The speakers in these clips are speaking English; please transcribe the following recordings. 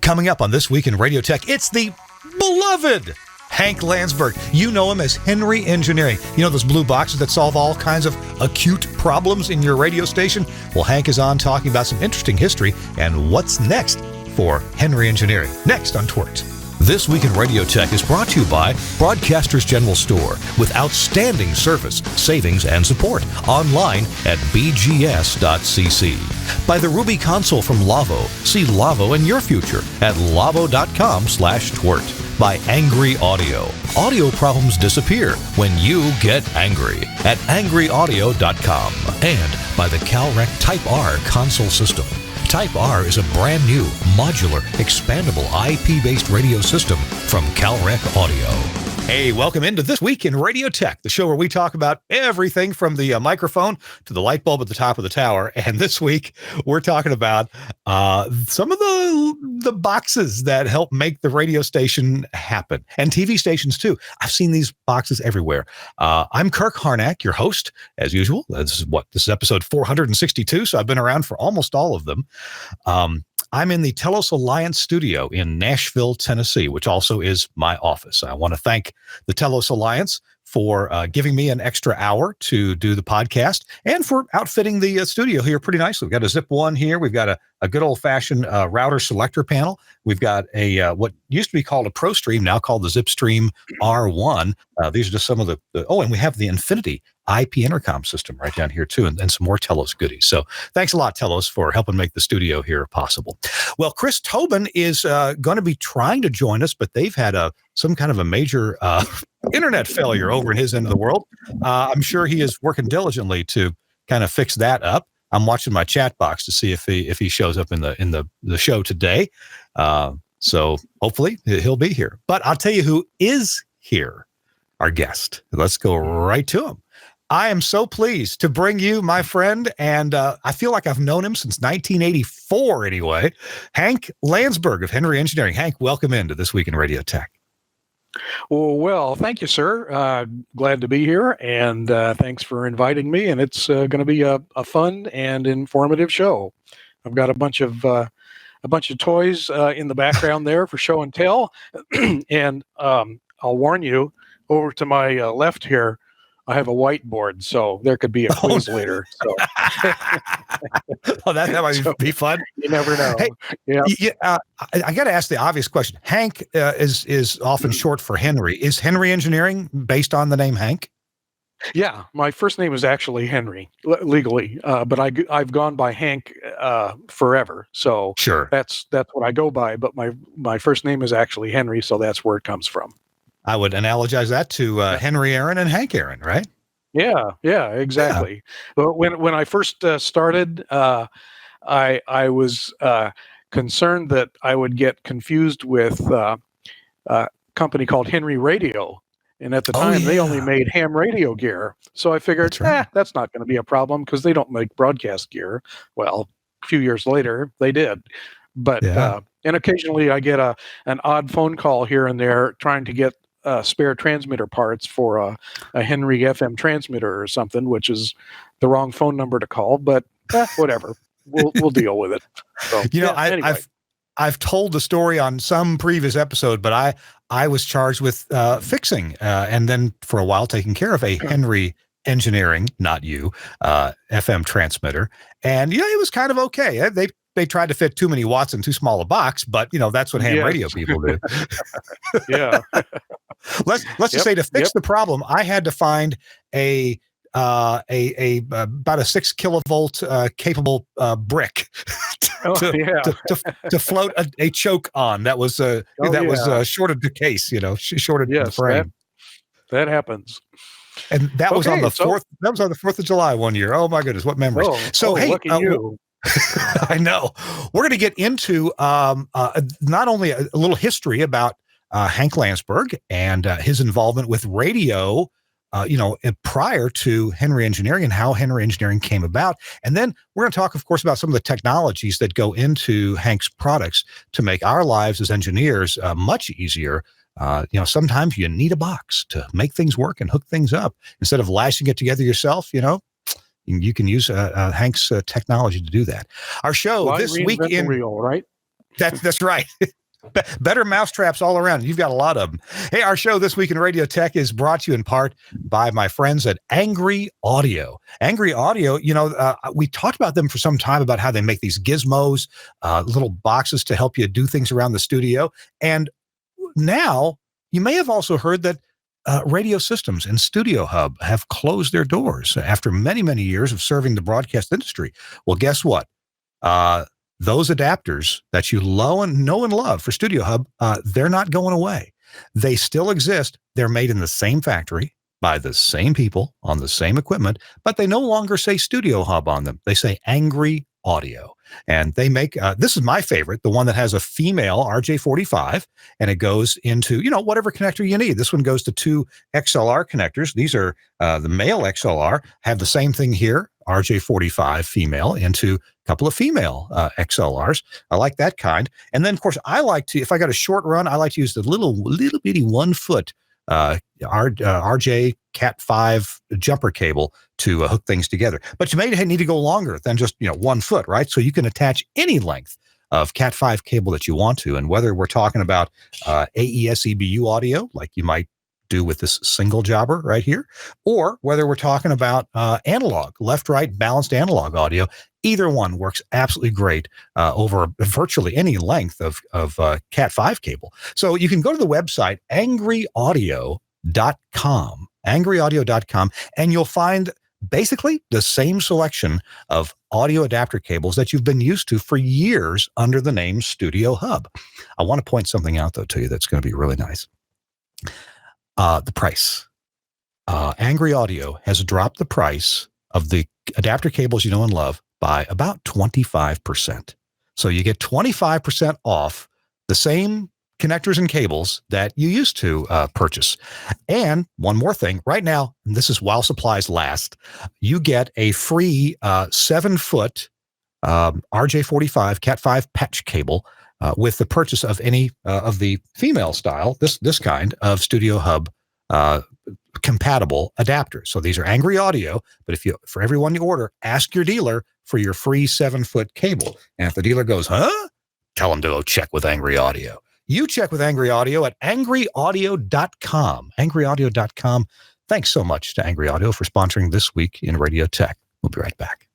Coming up on This Week in Radio Tech, it's the beloved Hank Landsberg. You know him as Henry Engineering. You know those blue boxes that solve all kinds of acute problems in your radio station? Well, Hank is on talking about some interesting history and what's next for Henry Engineering. Next on TWiRT. This Week in Radio Tech is brought to you by Broadcasters General Store with outstanding service, savings, and support. Online at bgs.cc. By the Ruby Console from Lavo. See Lavo in your future at lavo.com/TWiRT. By Angry Audio. Audio problems disappear when you get angry at angryaudio.com. And by the CalRec Type R console system. Type R is a brand new, modular, expandable IP-based radio system from CalRec Audio. Hey, welcome into This Week in Radio Tech, the show where we talk about everything from the microphone to the light bulb at the top of the tower. And this week, we're talking about some of the boxes that help make the radio station happen, and TV stations too. I've seen these boxes everywhere. I'm Kirk Harnack, your host, as usual. This is episode 462, so I've been around for almost all of them. I'm in the Telos Alliance studio in Nashville, Tennessee, which also is my office. I want to thank the Telos Alliance for giving me an extra hour to do the podcast and for outfitting the studio here pretty nicely. We've got a Zip One here. We've got a good old-fashioned router selector panel. We've got a what used to be called a ProStream, now called the ZipStream R1. These are just some of the and we have the Infinity IP intercom system right down here too, and some more Telos goodies. So thanks a lot, Telos, for helping make the studio here possible. Well, Chris Tobin is going to be trying to join us, but they've had some kind of a major internet failure over in his end of the world. I'm sure he is working diligently to kind of fix that up. I'm watching my chat box to see if he shows up in the show today. So hopefully he'll be here. But I'll tell you who is here, our guest. Let's go right to him. I am so pleased to bring you my friend, and I feel like I've known him since 1984 anyway, Hank Landsberg of Henry Engineering. Hank, welcome into This Week in Radio Tech. Well, thank you, sir. Glad to be here, and thanks for inviting me. And it's going to be a fun and informative show. I've got a bunch of toys in the background there for show and tell, and I'll warn you, over to my left here, I have a whiteboard, so there could be a quiz later. So. Well, that might be fun. You never know. Hey, I got to ask the obvious question. Hank is often short for Henry. Is Henry Engineering based on the name Hank? Yeah, my first name is actually Henry legally, but I've gone by Hank forever. So sure, that's what I go by. But my first name is actually Henry, so that's where it comes from. I would analogize that to Henry Aaron and Hank Aaron, right? Yeah, exactly. Yeah. But when I first started, I was concerned that I would get confused with a company called Henry Radio, and at the time they only made ham radio gear. So I figured, that's not going to be a problem because they don't make broadcast gear. Well, a few years later, they did. But and occasionally I get an odd phone call here and there trying to get spare transmitter parts for a Henry FM transmitter or something, which is the wrong phone number to call, but whatever. We'll deal with it. So, anyway. I've told the story on some previous episode, but I was charged with fixing and then for a while taking care of a Henry Engineering, not you, FM transmitter. And it was kind of okay. They tried to fit too many watts in too small a box, but that's what ham radio people do. Yeah. Let's just say to fix the problem, I had to find a about a 6 kilovolt capable brick to float a choke on. That was shorted the case, shorted the frame. That happens. And that was on the 4th. That was on the 4th of July one year. Oh my goodness, what memories! Hey, lucky you. I know. We're going to get into not only a little history about Hank Landsberg and his involvement with radio, prior to Henry Engineering and how Henry Engineering came about. And then we're going to talk, of course, about some of the technologies that go into Hank's products to make our lives as engineers much easier. Sometimes you need a box to make things work and hook things up. Instead of lashing it together yourself, you can use Hank's technology to do that. Our show this week in wheel, right? That's right. Better mousetraps all around. You've got a lot of them. Hey, our show this week in Radio Tech is brought to you in part by my friends at Angry Audio. Angry Audio, we talked about them for some time about how they make these gizmos, little boxes to help you do things around the studio. And now you may have also heard that Radio Systems and Studio Hub have closed their doors after many, many years of serving the broadcast industry. Well, guess what? Those adapters that you know and love for Studio Hub, they're not going away. They still exist. They're made in the same factory by the same people on the same equipment, but they no longer say Studio Hub on them. They say Angry Audio. And they make, this is my favorite, the one that has a female RJ45, and it goes into, whatever connector you need. This one goes to 2 XLR connectors. These are the male XLR, have the same thing here, RJ45 female into a couple of female XLRs. I like that kind. And then, of course, I like to, if I got a short run, I like to use the little bitty 1 foot RJ Cat 5 jumper cable to hook things together. But you may need to go longer than just 1 foot, right? So you can attach any length of Cat 5 cable that you want to. And whether we're talking about AES EBU audio, like you might do with this single jobber right here, or whether we're talking about analog, left-right balanced analog audio, either one works absolutely great over virtually any length of Cat 5 cable. So you can go to the website, angryaudio.com, angryaudio.com, and you'll find basically the same selection of audio adapter cables that you've been used to for years under the name Studio Hub. I want to point something out, though, to you that's going to be really nice. The price. Angry Audio has dropped the price of the adapter cables you know and love by about 25%. So you get 25% off the same connectors and cables that you used to purchase. And one more thing, right now, and this is while supplies last, you get a free 7-foot RJ45 Cat 5 patch cable with the purchase of any of the female style, this kind of Studio Hub compatible adapters. So these are Angry Audio, but for everyone you order, ask your dealer for your free 7-foot cable. And if the dealer goes, tell them to go check with Angry Audio. You check with Angry Audio at angryaudio.com. Angryaudio.com. Thanks so much to Angry Audio for sponsoring This Week in Radio Tech. We'll be right back.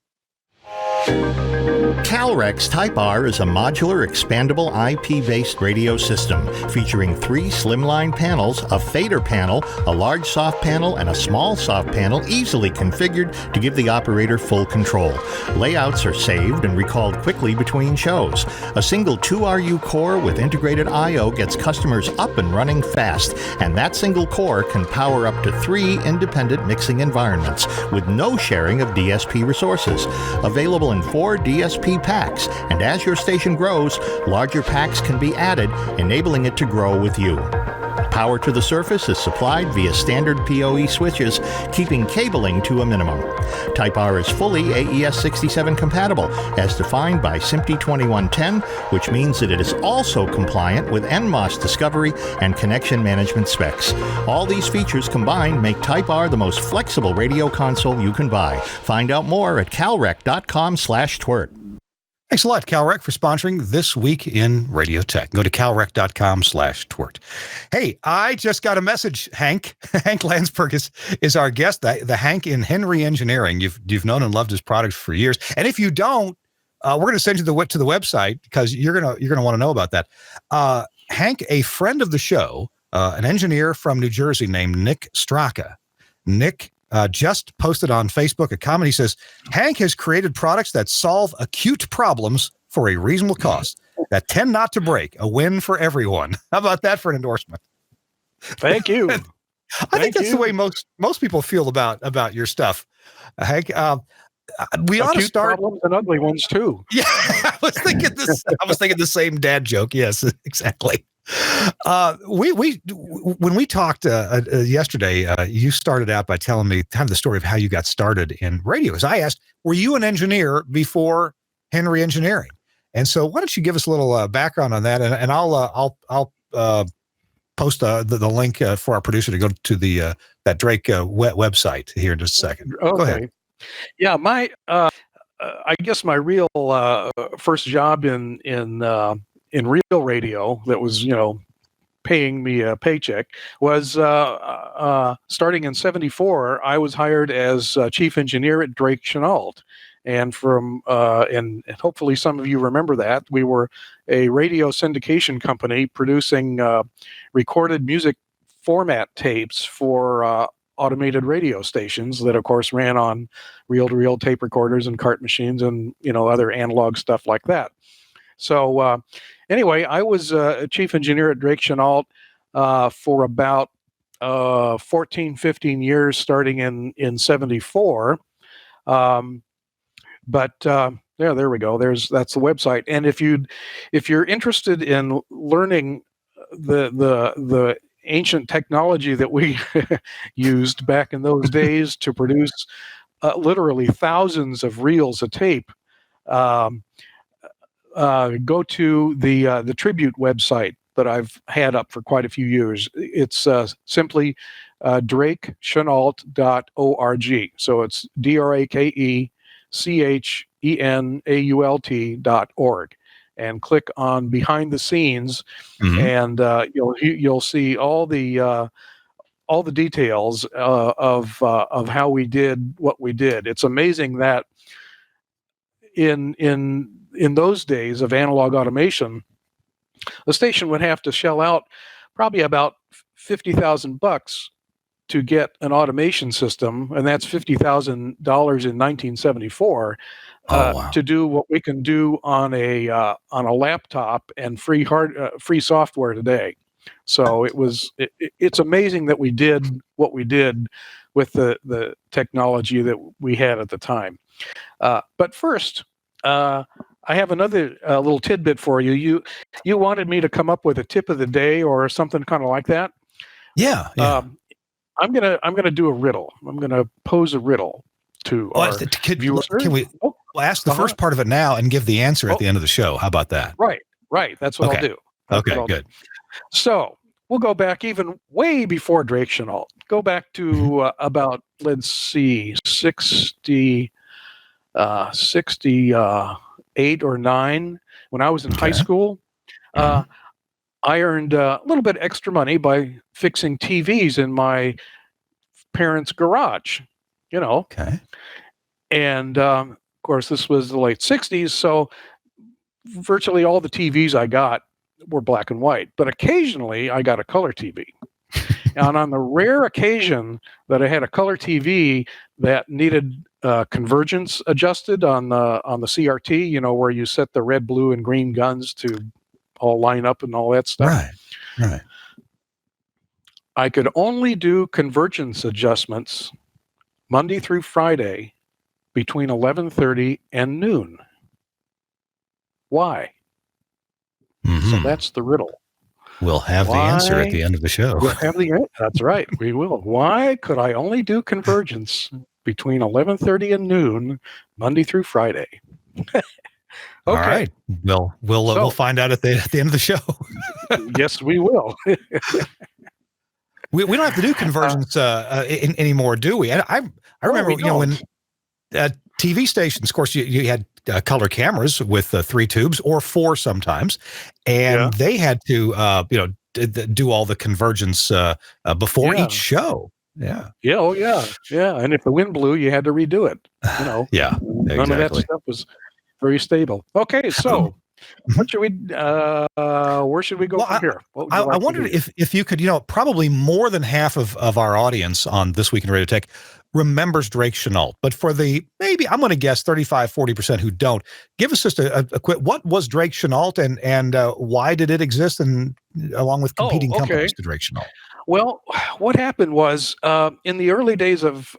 CalRec's Type R is a modular, expandable IP-based radio system featuring 3 slimline panels, a fader panel, a large soft panel, and a small soft panel easily configured to give the operator full control. Layouts are saved and recalled quickly between shows. A single 2RU core with integrated I/O gets customers up and running fast, and that single core can power up to 3 independent mixing environments with no sharing of DSP resources. Available in 4 DSP packs, and as your station grows, larger packs can be added, enabling it to grow with you. Power to the surface is supplied via standard PoE switches, keeping cabling to a minimum. Type R is fully AES67 compatible, as defined by SMPTE 2110, which means that it is also compliant with NMOS discovery and connection management specs. All these features combined make Type R the most flexible radio console you can buy. Find out more at calrec.com/TWiRT. Thanks a lot, CalRec, for sponsoring This Week in Radio Tech. Go to calrec.com/TWiRT. Hey, I just got a message, Hank. Hank Landsberg is our guest, the Hank in Henry Engineering. You've known and loved his products for years. And if you don't, we're going to send you to the website because you're gonna want to know about that. Hank, a friend of the show, an engineer from New Jersey named Nick Straka. Nick just posted on Facebook a comment. He says, Hank has created products that solve acute problems for a reasonable cost that tend not to break. A win for everyone. How about that for an endorsement? Thank you. I think that's the way most people feel about your stuff. Hank, we ought to start problems and ugly ones too. Yeah, I was thinking the same dad joke. Yes, exactly. When we talked yesterday, you started out by telling me kind of the story of how you got started in radio. As I asked, were you an engineer before Henry Engineering? And so, why don't you give us a little background on that? And I'll post the link for our producer to go to the that Drake website here in just a second. Okay. Go ahead. Yeah, I guess my real first job in in real radio that was, paying me a paycheck was starting in '74. I was hired as chief engineer at Drake-Chenault, and and hopefully some of you remember that we were a radio syndication company producing recorded music format tapes for automated radio stations that, of course, ran on reel-to-reel tape recorders and cart machines and other analog stuff like that. So anyway, I was a chief engineer at Drake-Chenault for about 14, 15 years, starting in '74. But there we go. That's the website. And if you're interested in learning the ancient technology that we used back in those days to produce literally thousands of reels of tape, go to the TWiRT website that I've had up for quite a few years. It's simply Drake-Chenault.org. So it's DRAKECHENAULT.org, and click on Behind the Scenes, and you'll see all the details of how we did what we did. It's amazing that in those days of analog automation, the station would have to shell out probably about $50,000 to get an automation system, and that's $50,000 in 1974 to do what we can do on a laptop and free software today. So it's amazing that we did what we did with the technology that we had at the time. But first, I have another little tidbit for you. You wanted me to come up with a tip of the day or something kind of like that. Yeah. I'm gonna do a riddle. I'm gonna pose a riddle to our viewers. Can we ask the first part of it now and give the answer at the end of the show? How about that? Right. That's what I'll do. Okay, good. So we'll go back even way before Drake-Chenault. Go back to about, let's see, 68 or 9, when I was in high school. I earned a little bit extra money by fixing TVs in my parents' garage, Okay. And of course, this was the late '60s, so virtually all the TVs I got were black and white. But occasionally, I got a color TV. And on the rare occasion that I had a color TV that needed convergence adjusted on the CRT, where you set the red, blue, and green guns to all line up and all that stuff. Right. I could only do convergence adjustments Monday through Friday between 11:30 and noon. Why? So that's the riddle. We'll have the answer at the end of the show. We'll have the answer. That's right. We will. Why could I only do convergence between 11:30 and noon, Monday through Friday? Okay. All right. Well, we'll find out at the end of the show. Yes, we will. We don't have to do convergence anymore, do we? And I remember, when TV stations, of course, you had color cameras with 3 tubes or 4 sometimes, and they had to, do all the convergence before each show. Yeah. Yeah. Oh, yeah. Yeah. And if the wind blew, you had to redo it. Yeah. None of that stuff was very stable. Okay, so what should we? Where should we go from here? I wondered if you could, probably more than half of our audience on This Week in Radio Tech remembers Drake-Chenault, but for the maybe I'm going to guess 35-40% who don't, give us just a quick. What was Drake-Chenault and why did it exist, and along with competing companies to Drake-Chenault? Well, what happened was in the early days of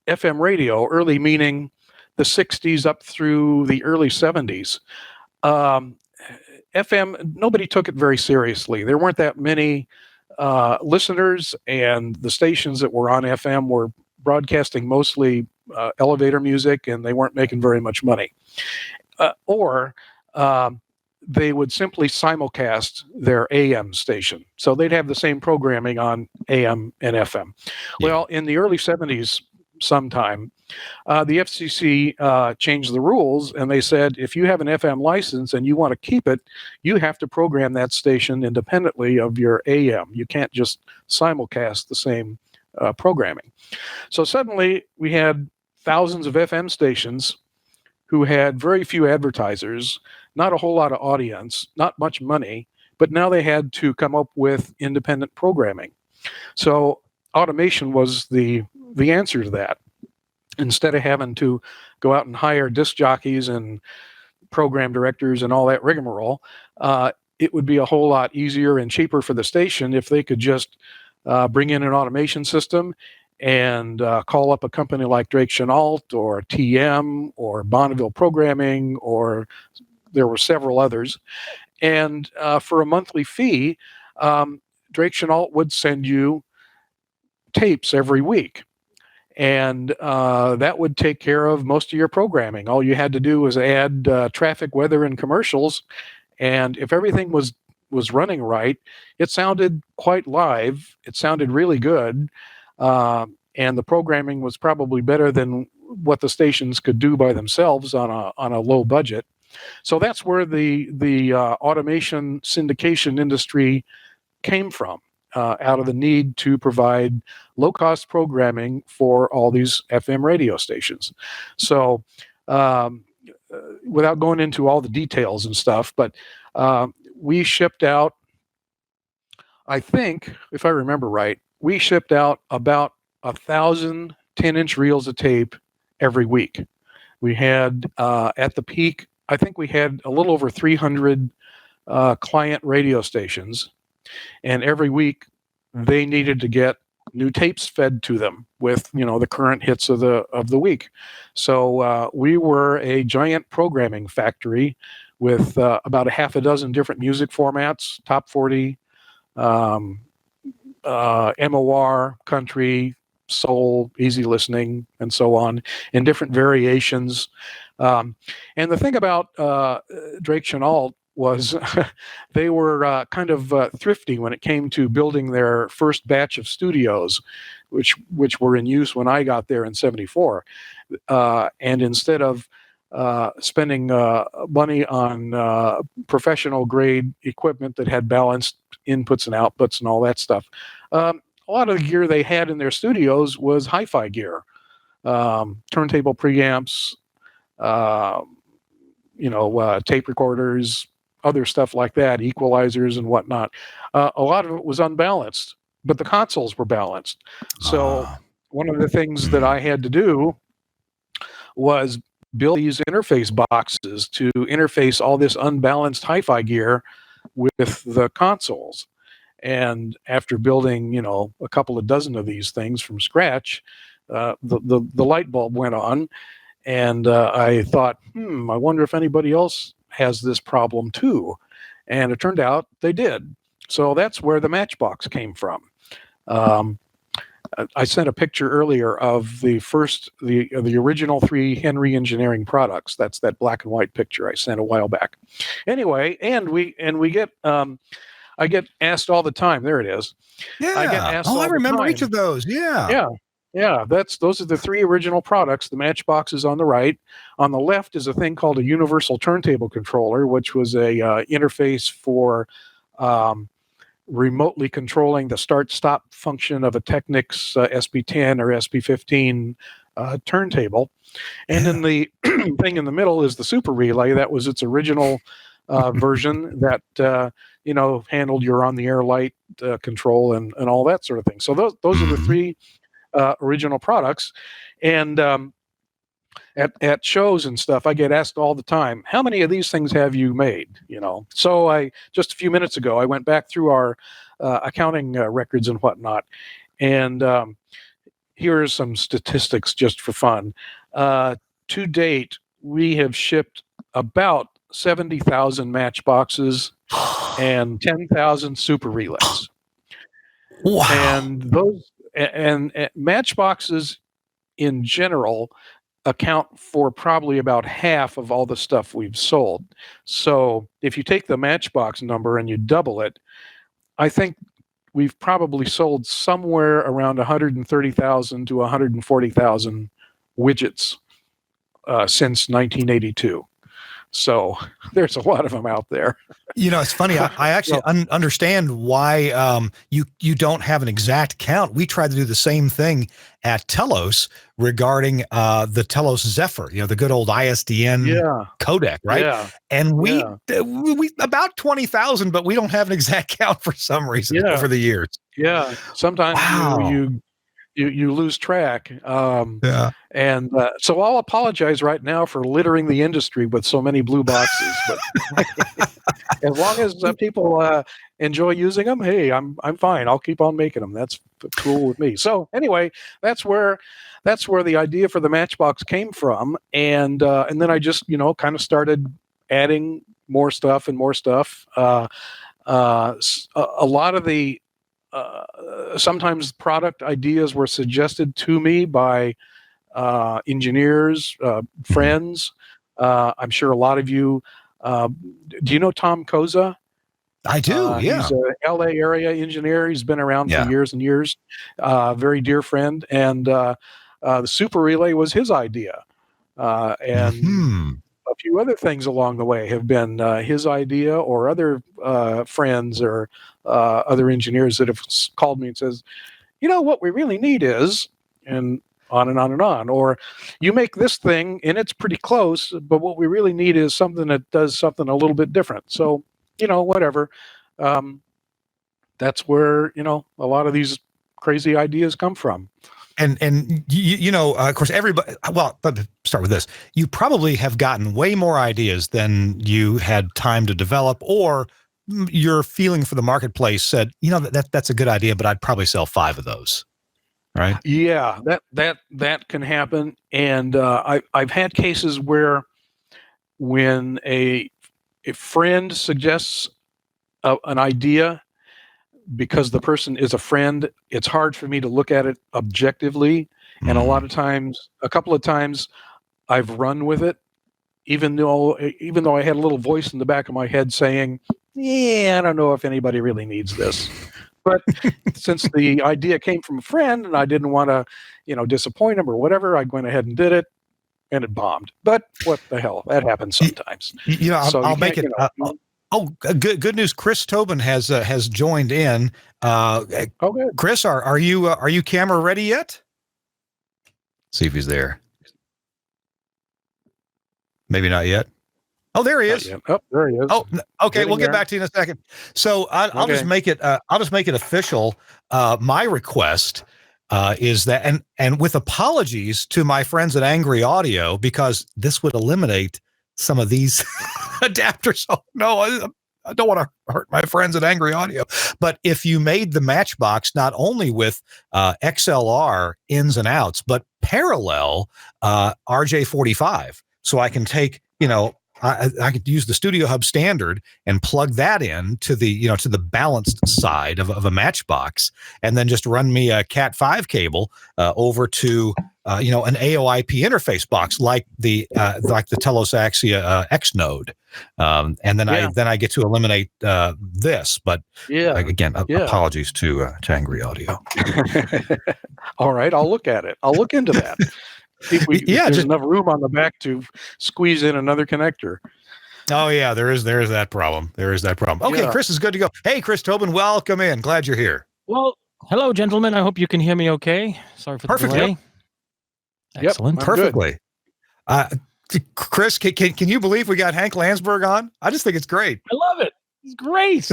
FM radio, early meaning the 60s up through the early 70s, FM, nobody took it very seriously. There weren't that many listeners, and the stations that were on FM were broadcasting mostly elevator music, and they weren't making very much money. Or they would simply simulcast their AM station. So they'd have the same programming on AM and FM. Yeah. Well, in the early 70s sometime, The FCC changed the rules, and they said if you have an FM license and you want to keep it, you have to program that station independently of your AM. You can't just simulcast the same programming. So suddenly we had thousands of FM stations who had very few advertisers, not a whole lot of audience, not much money, but now they had to come up with independent programming. So automation was the answer to that. Instead of having to go out and hire disc jockeys and program directors and all that rigmarole, it would be a whole lot easier and cheaper for the station if they could just bring in an automation system and call up a company like Drake-Chenault or TM or Bonneville Programming, or there were several others. And for a monthly fee, Drake-Chenault would send you tapes every week. And that would take care of most of your programming. All you had to do was add traffic, weather, and commercials. And if everything was running right, it sounded quite live. It sounded really good. And the programming was probably better than what the stations could do by themselves on a low budget. So that's where the automation syndication industry came from. Out of the need to provide low-cost programming for all these FM radio stations. So without going into all the details and stuff, but we shipped out, I think, if I remember right, we shipped out about 1,000 10-inch reels of tape every week. We had, at the peak, I think we had a little over 300 client radio stations. And every week they needed to get new tapes fed to them with, the current hits of the week. So we were a giant programming factory with about a half a dozen different music formats: top 40, MOR, country, soul, easy listening, and so on, in different variations. And the thing about Drake-Chenault was they were kind of thrifty when it came to building their first batch of studios, which were in use when I got there in '74. And instead of spending money on professional grade equipment that had balanced inputs and outputs and all that stuff, a lot of the gear they had in their studios was hi-fi gear, turntable preamps, tape recorders, other stuff like that, equalizers and whatnot. A lot of it was unbalanced, but the consoles were balanced. So one of the things that I had to do was build these interface boxes to interface all this unbalanced hi-fi gear with the consoles. And after building, a couple of dozen of these things from scratch, the light bulb went on, and I thought, I wonder if anybody else has this problem too. And it turned out they did. So that's where the Matchbox came from. I sent a picture earlier of the original 3 Henry Engineering products. That's that black and white picture I sent a while back. Anyway, and we get I get asked all the time. There it is. Yeah. I get asked all I remember the time. each of those. Yeah. Yeah. Those are the 3 original products. The Matchbox is on the right. On the left is a thing called a universal turntable controller, which was a interface for remotely controlling the start-stop function of a Technics SP10 or SP15 turntable. And then the thing in the middle is the Super Relay. That was its original version that handled your on-the-air light control and all that sort of thing. So those are the 3 original products. And at shows and stuff, I get asked all the time, how many of these things have you made? So just a few minutes ago, I went back through our accounting records and whatnot, and here are some statistics just for fun. To date, we have shipped about 70,000 Matchboxes and 10,000 Super Relays. Wow. And those and Matchboxes in general account for probably about half of all the stuff we've sold. So if you take the Matchbox number and you double it, I think we've probably sold somewhere around 130,000 to 140,000 widgets since 1982. So there's a lot of them out there. It's funny. I actually understand why you don't have an exact count. We tried to do the same thing at Telos regarding the Telos Zephyr, the good old ISDN codec, right? Yeah. And we about 20,000, but we don't have an exact count for some reason over the years. Yeah. Sometimes you lose track. And so I'll apologize right now for littering the industry with so many blue boxes. But as long as people enjoy using them, hey, I'm fine. I'll keep on making them. That's cool with me. So anyway, that's where the idea for the Matchbox came from, and then I just kind of started adding more stuff and more stuff. A lot of the sometimes product ideas were suggested to me by engineers, friends. I'm sure a lot of you, do you know Tom Koza? I do, yeah. He's a LA area engineer. He's been around for years and years. Very dear friend. And the Super Relay was his idea. And a few other things along the way have been his idea, or other friends or other engineers that have called me and says, what we really need is, and on and on and on. Or you make this thing and it's pretty close, but what we really need is something that does something a little bit different. So, whatever. That's where, a lot of these crazy ideas come from. And of course, everybody, well, let's start with this. You probably have gotten way more ideas than you had time to develop, or your feeling for the marketplace said, that's a good idea, but I'd probably sell 5 of those. Right. Yeah, that can happen. And I've had cases where when a friend suggests an idea, because the person is a friend, it's hard for me to look at it objectively. And a couple of times I've run with it, even though I had a little voice in the back of my head saying, I don't know if anybody really needs this. But since the idea came from a friend and I didn't want to, disappoint him or whatever, I went ahead and did it, and it bombed. But what the hell? That happens sometimes. I'll make it. Good news. Chris Tobin has joined in. Good. Chris, are you camera ready yet? See if he's there. Maybe not yet. Oh, there he is. Oh, there he is. Oh, okay. We'll get back to you in a second. So I'll just make it. I'll just make it official. My request is that, and with apologies to my friends at Angry Audio, because this would eliminate some of these adapters. Oh no, I don't want to hurt my friends at Angry Audio. But if you made the Matchbox not only with XLR ins and outs, but parallel RJ45, so I can take I could use the Studio Hub standard and plug that in to the to the balanced side of a Matchbox, and then just run me a Cat5 cable over to an AOIP interface box like the Telos Axia X node, and then I get to eliminate this. But again, apologies to Angry Audio. All right, I'll look at it. I'll look into that. If there's enough room on the back to squeeze in another connector. Oh yeah, there is that problem. Okay, Chris is good to go. Hey, Chris Tobin, welcome in. Glad you're here. Well, hello, gentlemen. I hope you can hear me okay. Sorry for the delay. Excellent. Yep, perfectly. Chris, can you believe we got Hank Landsberg on? I just think it's great. I love it. It's great.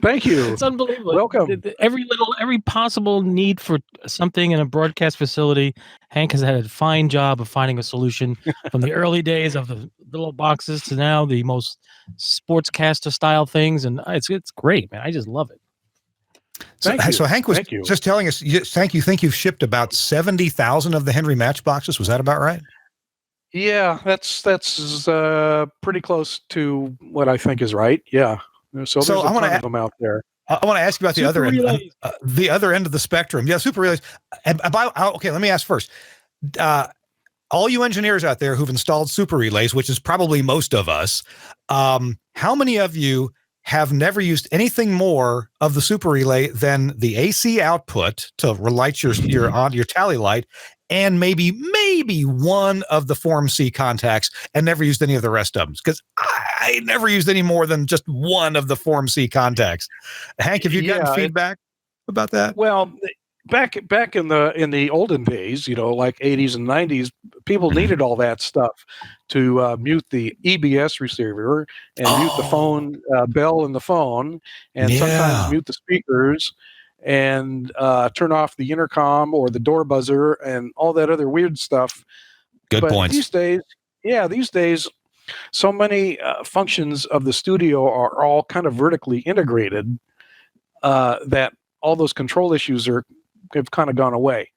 Thank you. It's unbelievable. Welcome. Every possible need for something in a broadcast facility, Hank has had a fine job of finding a solution from the early days of the little boxes to now the most sportscaster style things, and it's great, man. I just love it. So Hank was just telling us. You think you've shipped about 70,000 of the Henry Matchboxes? Was that about right? Yeah, that's pretty close to what I think is right. Yeah. So there's a ton of them out there. I want to ask you about the other end of the spectrum. Yeah, super relays. Okay, let me ask first. All you engineers out there who've installed super relays, which is probably most of us, how many of you have never used anything more of the super relay than the AC output to relight your tally light, and maybe one of the Form C contacts, and never used any of the rest of them, because I never used any more than just one of the Form C contacts. Hank, have you gotten feedback about that? Well, back in the olden days, like 80s and 90s, people needed all that stuff to mute the EBS receiver and mute the phone bell in the phone, and sometimes mute the speakers and turn off the intercom or the door buzzer and all that other weird stuff. Good points. These days, so many functions of the studio are all kind of vertically integrated that all those control issues have kind of gone away.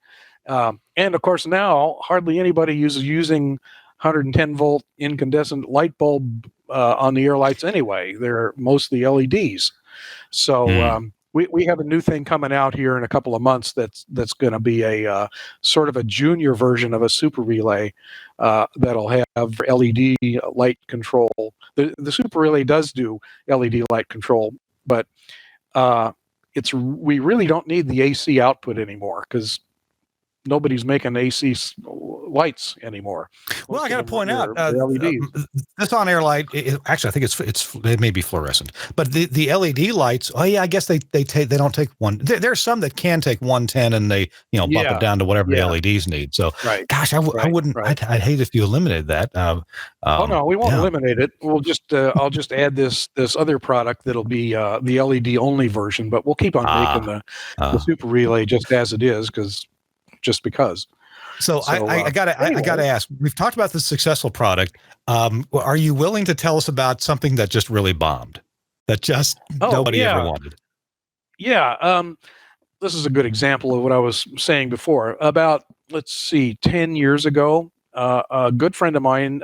And of course, now hardly anybody is using 110 volt incandescent light bulb on the air lights anyway. They're mostly LEDs. So we have a new thing coming out here in a couple of months that's going to be a sort of a junior version of a super relay that'll have LED light control. The super relay does do LED light control, but we really don't need the AC output anymore, because nobody's making AC lights anymore. Well, I got to point out, LEDs. This on-air light, actually, I think it may be fluorescent, but the LED lights. Oh yeah, I guess they don't take one. There's some that can take 110, and they bump it down to whatever the LEDs need. So, gosh, I wouldn't. I'd hate if you eliminated that. Oh no, we won't eliminate it. We'll just I'll just add this other product that'll be the LED only version, but we'll keep on making the super relay just as it is, because. So I gotta ask. We've talked about this successful product. Are you willing to tell us about something that just really bombed? That just nobody ever wanted? Yeah. This is a good example of what I was saying before. About 10 years ago, a good friend of mine,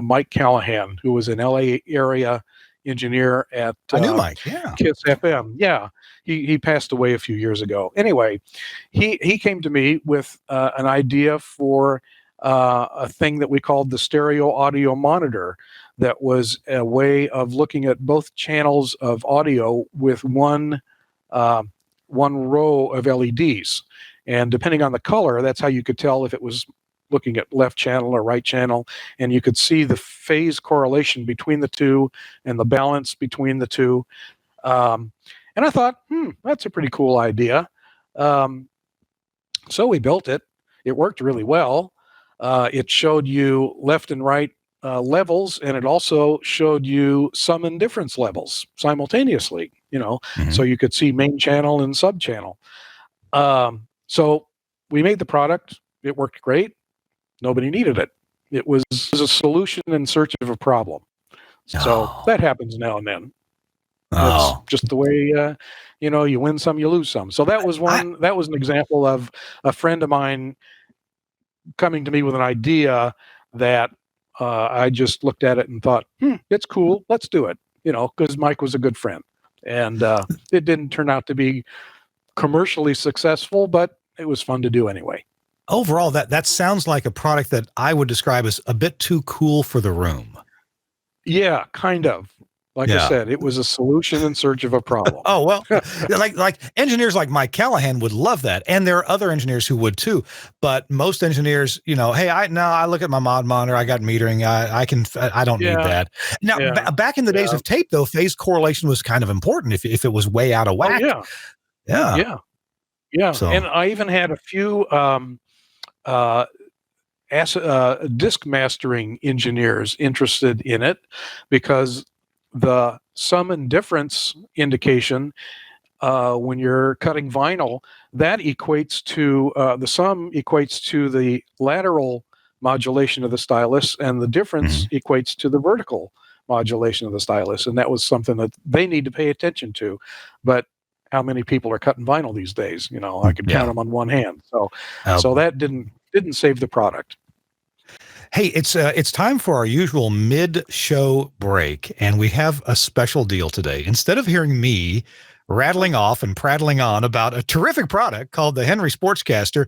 Mike Callahan, who was an LA area engineer at I knew Mike, yeah. KISS FM. Yeah. He passed away a few years ago. Anyway, he came to me with an idea for a thing that we called the stereo audio monitor, that was a way of looking at both channels of audio with one row of LEDs. And depending on the color, that's how you could tell if it was looking at left channel or right channel, and you could see the phase correlation between the two and the balance between the two. And I thought, that's a pretty cool idea. So we built it. It worked really well. It showed you left and right levels, and it also showed you sum and difference levels simultaneously, so you could see main channel and sub channel. So we made the product. It worked great. Nobody needed it. It was a solution in search of a problem. So that happens now and then. That's just the way, you win some, you lose some. So that was that was an example of a friend of mine coming to me with an idea that I just looked at it and thought, it's cool. Let's do it. Because Mike was a good friend, and it didn't turn out to be commercially successful, but it was fun to do anyway. Overall, that sounds like a product that I would describe as a bit too cool for the room. Yeah, kind of. Like I said, it was a solution in search of a problem. Oh, well, like engineers like Mike Callahan would love that. And there are other engineers who would too. But most engineers, hey, I look at my mod monitor, I got metering, I don't need that. Now, back in the days of tape, though, phase correlation was kind of important if it was way out of whack. Yeah. So. And I even had a few disc mastering engineers interested in it, because the sum and difference indication, when you're cutting vinyl, that equates to the sum equates to the lateral modulation of the stylus, and the difference equates to the vertical modulation of the stylus. And that was something that they need to pay attention to. But how many people are cutting vinyl these days? I could count them on one hand. So that didn't save the product. Hey, it's time for our usual mid-show break, and we have a special deal today. Instead of hearing me rattling off and prattling on about a terrific product called the Henry Sportscaster,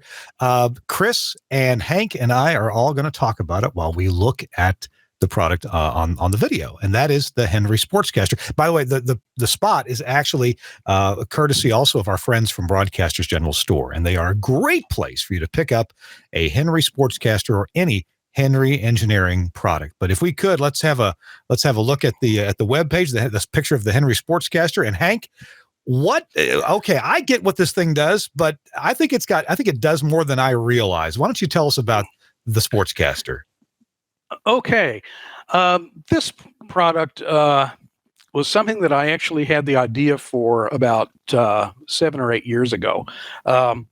Chris and Hank and I are all going to talk about it while we look at the product on the video, and that is the Henry Sportscaster. By the way, the spot is actually a courtesy also of our friends from Broadcasters General Store, and they are a great place for you to pick up a Henry Sportscaster or any Henry Engineering product. But if we could, let's have a look at the webpage, this picture of the Henry Sportscaster. And Hank, okay, I get what this thing does, but I think it does more than I realize. Why don't you tell us about the Sportscaster? Okay. This product was something that I actually had the idea for about 7 or 8 years ago. It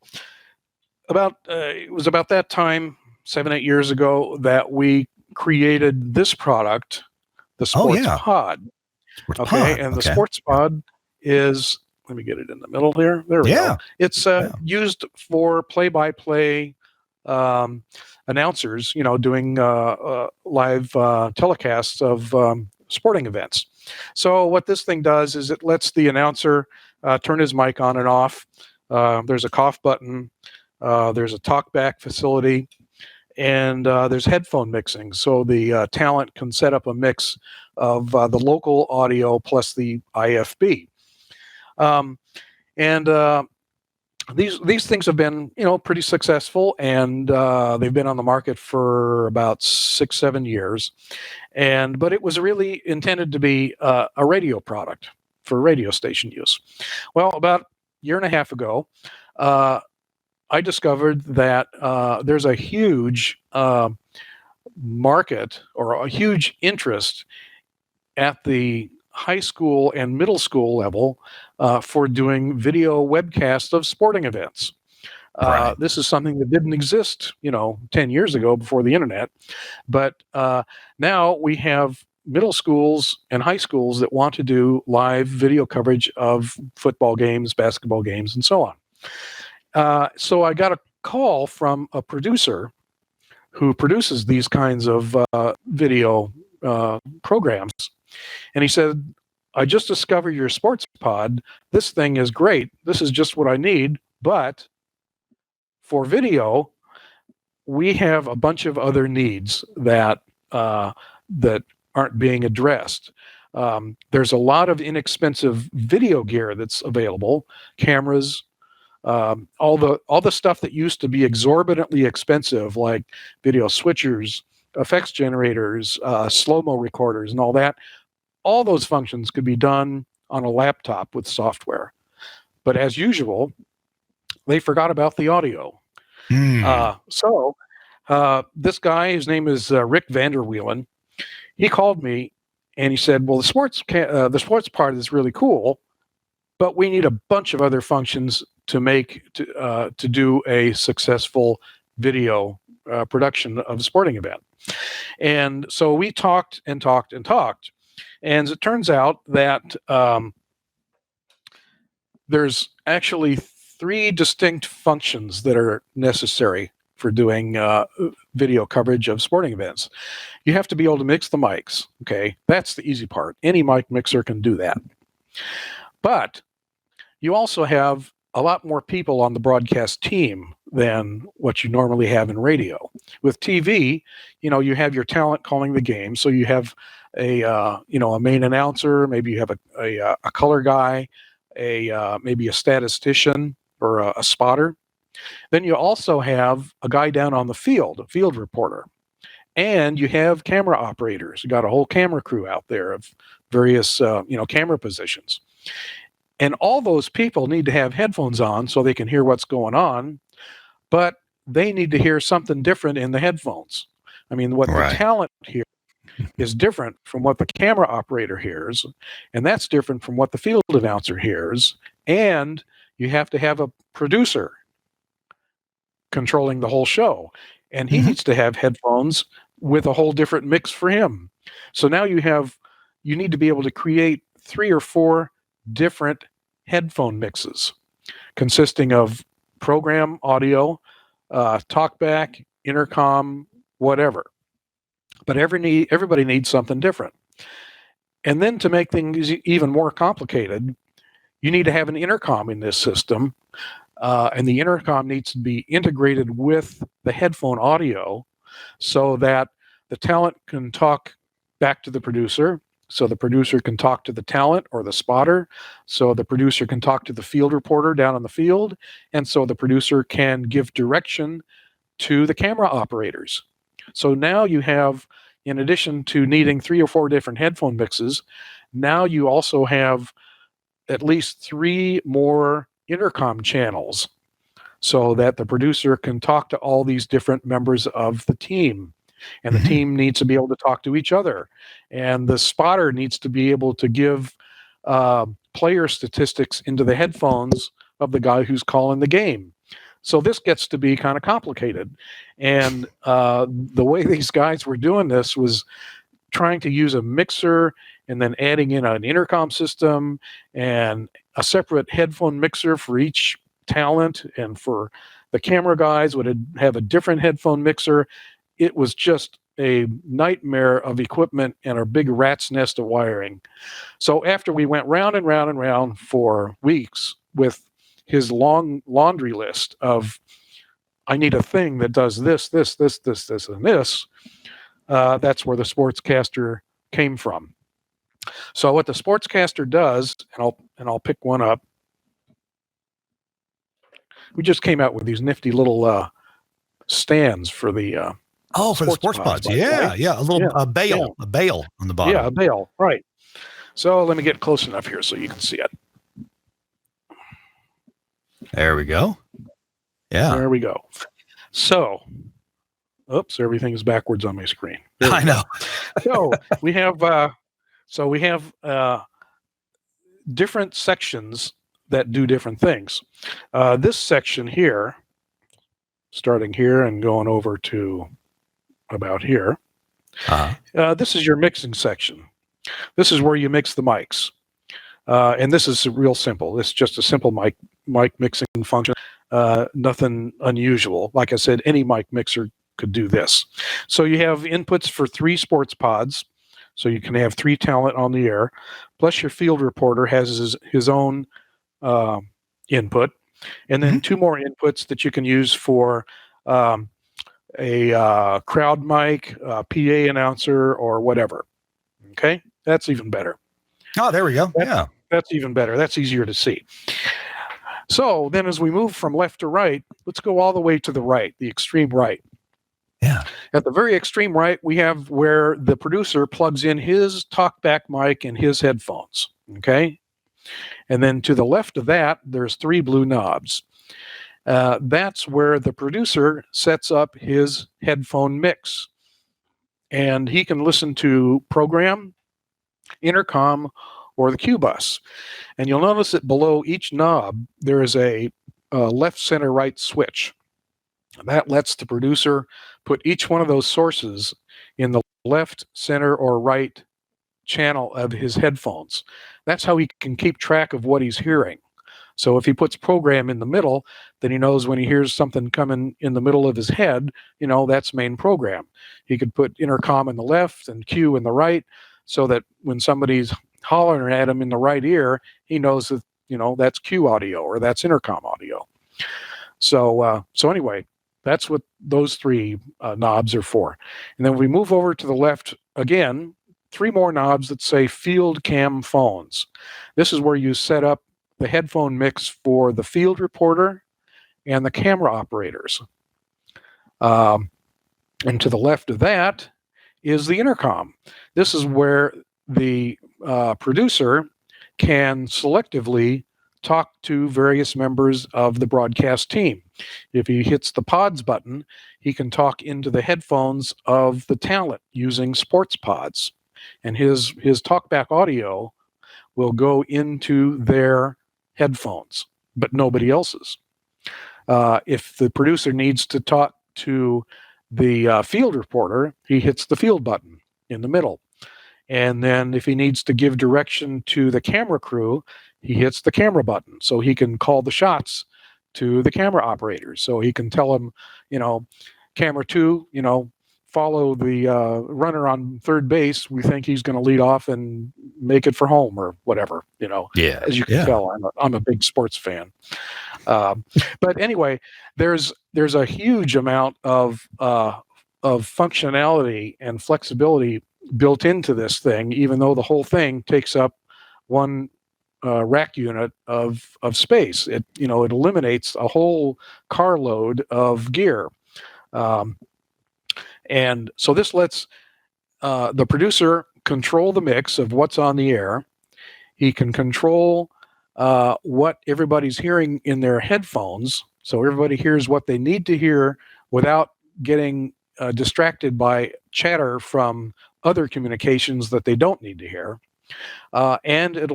was about that time, 7, 8 years ago, that we created this product, the Sports Pod. The Sports Pod is, let me get it in the middle there. There we go. It's used for play-by-play announcers, doing live telecasts of sporting events. So what this thing does is it lets the announcer turn his mic on and off. There's a cough button. There's a talkback facility. And there's headphone mixing. So the talent can set up a mix of the local audio plus the IFB. These things have been, pretty successful, and they've been on the market for about 6-7 years. But it was really intended to be a radio product for radio station use. Well, about a year and a half ago, I discovered that there's a huge market or a huge interest at the high school and middle school level for doing video webcasts of sporting events. This is something that didn't exist, 10 years ago before the internet. But now we have middle schools and high schools that want to do live video coverage of football games, basketball games, and so on. So I got a call from a producer who produces these kinds of video programs. And he said, I just discovered your Sports Pod. This thing is great. This is just what I need. But for video, we have a bunch of other needs that aren't being addressed. There's a lot of inexpensive video gear that's available, cameras, all the stuff that used to be exorbitantly expensive, like video switchers, effects generators, slow-mo recorders, and all that. All those functions could be done on a laptop with software. But as usual, they forgot about the audio. So this guy, his name is Rick Vanderwielen, he called me and he said, well, the sports part is really cool, but we need a bunch of other functions to do a successful video production of a sporting event. And so we talked and talked and talked. And it turns out that there's actually 3 distinct functions that are necessary for doing video coverage of sporting events. You have to be able to mix the mics. Okay, that's the easy part. Any mic mixer can do that. But you also have a lot more people on the broadcast team than what you normally have in radio. With TV, you have your talent calling the game. So you have a main announcer, maybe you have a color guy, maybe a statistician or a spotter. Then you also have a guy down on the field, a field reporter. And you have camera operators. You got a whole camera crew out there of various camera positions. And all those people need to have headphones on so they can hear what's going on, but they need to hear something different in the headphones. I mean, what the talent hears is different from what the camera operator hears, and that's different from what the field announcer hears. And you have to have a producer controlling the whole show, and he needs to have headphones with a whole different mix for him. So now you need to be able to create 3 or 4 different headphone mixes consisting of program audio, talkback, intercom, whatever. But everybody needs something different. And then to make things even more complicated, you need to have an intercom in this system, and the intercom needs to be integrated with the headphone audio so that the talent can talk back to the producer. So the producer can talk to the talent or the spotter. So the producer can talk to the field reporter down on the field. And so the producer can give direction to the camera operators. So now you have, in addition to needing 3 or 4 different headphone mixes, now you also have at least 3 more intercom channels so that the producer can talk to all these different members of the team. And the team needs to be able to talk to each other. And the spotter needs to be able to give player statistics into the headphones of the guy who's calling the game. So this gets to be kind of complicated. And the way these guys were doing this was trying to use a mixer and then adding in an intercom system and a separate headphone mixer for each talent, and for the camera guys would have a different headphone mixer. It was just a nightmare of equipment and a big rat's nest of wiring. So after we went round and round and round for weeks with his long laundry list of, I need a thing that does this, and this, that's where the sportscaster came from. So what the sportscaster does, and I'll pick one up. We just came out with these nifty little stands for the for the sports pods. Yeah. A little bail on the bottom. Yeah, a bail, right. So let me get close enough here so you can see it. There we go. Yeah. There we go. So, oops, everything is backwards on my screen. I know. So we have different sections that do different things. This section here, starting here and going over to about here, this is your mixing section. This is where you mix the mics. And this is real simple. It's just a simple mic mixing function. Nothing unusual. Like I said, any mic mixer could do this. So you have inputs for 3 sports pods. So you can have 3 talent on the air. Plus your field reporter has his own input. And then 2 more inputs that you can use for a crowd mic, a PA announcer, or whatever. Okay? That's even better. Oh, there we go. That's even better. That's easier to see. So then as we move from left to right, let's go all the way to the right, the extreme right. Yeah. At the very extreme right, we have where the producer plugs in his talkback mic and his headphones. Okay? And then to the left of that, there's 3 blue knobs. That's where the producer sets up his headphone mix. And he can listen to program, intercom, or the Q bus. And you'll notice that below each knob, there is a left, center, right switch. That lets the producer put each one of those sources in the left, center, or right channel of his headphones. That's how he can keep track of what he's hearing. So if he puts program in the middle, then he knows when he hears something coming in the middle of his head, that's main program. He could put intercom in the left and Q in the right, so that when somebody's hollering at him in the right ear, he knows that, that's Q audio or that's intercom audio. So anyway, that's what those 3 knobs are for. And then we move over to the left again, 3 more knobs that say field cam phones. This is where you set up the headphone mix for the field reporter and the camera operators. And to the left of that is the intercom. This is where the producer can selectively talk to various members of the broadcast team. If he hits the pods button, he can talk into the headphones of the talent using sports pods. And his talkback audio will go into their headphones, but nobody else's. If the producer needs to talk to the field reporter, he hits the field button in the middle. And then if he needs to give direction to the camera crew, he hits the camera button. So he can call the shots to the camera operators. So he can tell them, camera 2, follow the runner on third base. We think he's going to lead off and make it for home or whatever, Yeah. As you can tell, I'm a big sports fan. But anyway, there's a huge amount of functionality and flexibility built into this thing, even though the whole thing takes up one rack unit of space. It eliminates a whole carload of gear, and so this lets the producer control the mix of what's on the air. He can control what everybody's hearing in their headphones, so everybody hears what they need to hear without getting distracted by chatter from other communications that they don't need to hear. And it